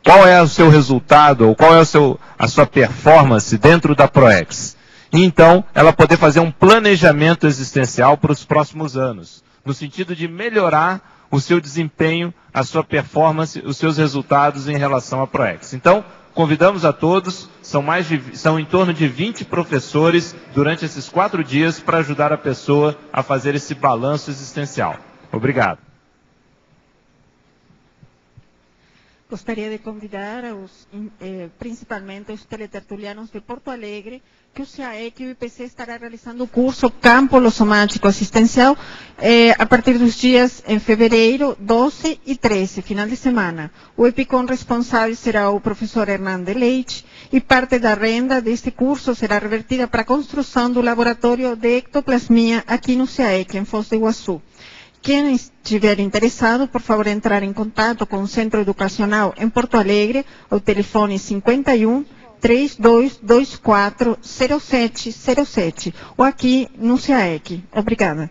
Qual é o seu resultado, ou qual é a sua performance dentro da ProEx? E então, ela poder fazer um planejamento existencial para os próximos anos, no sentido de melhorar o seu desempenho, a sua performance, os seus resultados em relação à ProEx. Então, convidamos a todos, são em torno de 20 professores durante esses 4 dias para ajudar a pessoa a fazer esse balanço existencial. Obrigado. Gostaria de convidar principalmente os teletertulianos de Porto Alegre, que o CAEC e o IPC estará realizando o curso Campo Holossomático Assistencial a partir dos dias em fevereiro 12 e 13, final de semana. O EPICOM responsável será o professor Hernando Leite e parte da renda deste curso será revertida para a construção do laboratório de ectoplasmia aqui no CAEC, em Foz do Iguaçu. Quem estiver interessado, por favor, entrar em contato com o Centro Educacional em Porto Alegre, ao telefone 51 3224 0707, ou aqui no CAEC. Obrigada.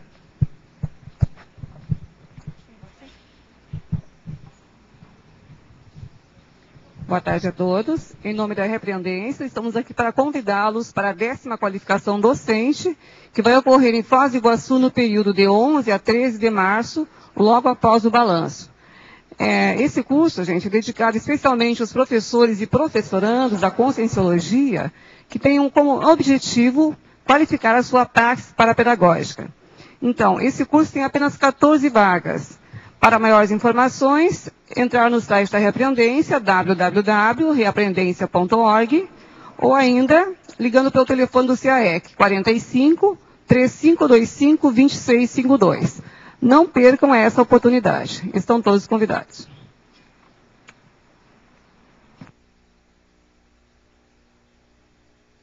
Boa tarde a todos. Em nome da Repreendência, estamos aqui para convidá-los para a 10ª qualificação docente, que vai ocorrer em Foz do Iguaçu no período de 11 a 13 de março, logo após o balanço. Esse curso, gente, é dedicado especialmente aos professores e professorandos da Conscienciologia, que tem como objetivo qualificar a sua praxis parapedagógica. Então, esse curso tem apenas 14 vagas. Para maiores informações, entrar no site da Reaprendência, www.reaprendência.org, ou ainda ligando pelo telefone do CAEC, 45 3525 2652. Não percam essa oportunidade. Estão todos convidados.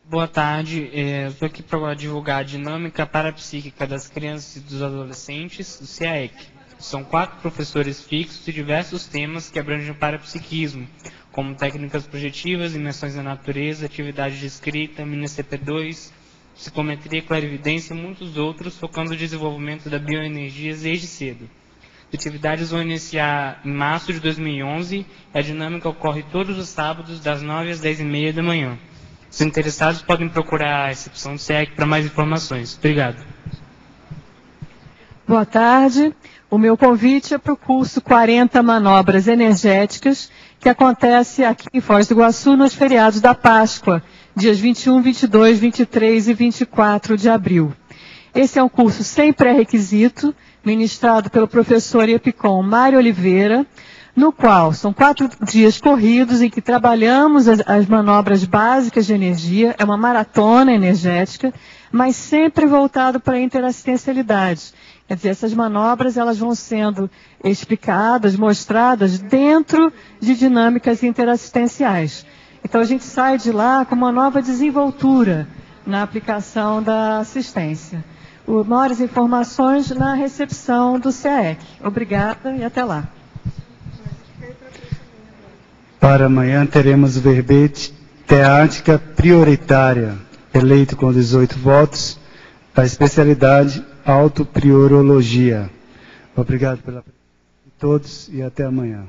Boa tarde, eu estou aqui para divulgar a dinâmica parapsíquica das crianças e dos adolescentes do CAEC. São 4 professores fixos e diversos temas que abrangem o parapsiquismo, como técnicas projetivas, dimensões da natureza, atividade de escrita, MiniCP2, psicometria, clarividência e muitos outros, focando no desenvolvimento da bioenergia desde cedo. As atividades vão iniciar em março de 2011 e a dinâmica ocorre todos os sábados, das 9 às 10h30 da manhã. Os interessados podem procurar a recepção do CAEC para mais informações. Obrigado. Boa tarde. O meu convite é para o curso 40 Manobras Energéticas, que acontece aqui em Foz do Iguaçu nos feriados da Páscoa, dias 21, 22, 23 e 24 de abril. Esse é um curso sem pré-requisito, ministrado pelo professor EPICOM Mário Oliveira, no qual são 4 dias corridos em que trabalhamos as manobras básicas de energia, é uma maratona energética, mas sempre voltado para a interassistencialidade. Quer dizer, essas manobras elas vão sendo explicadas, mostradas dentro de dinâmicas interassistenciais. Então a gente sai de lá com uma nova desenvoltura na aplicação da assistência. Maiores informações na recepção do CAEC. Obrigada e até lá. Para amanhã teremos o verbete teática prioritária, eleito com 18 votos, a especialidade autopriorologia. Obrigado pela presença de todos e até amanhã.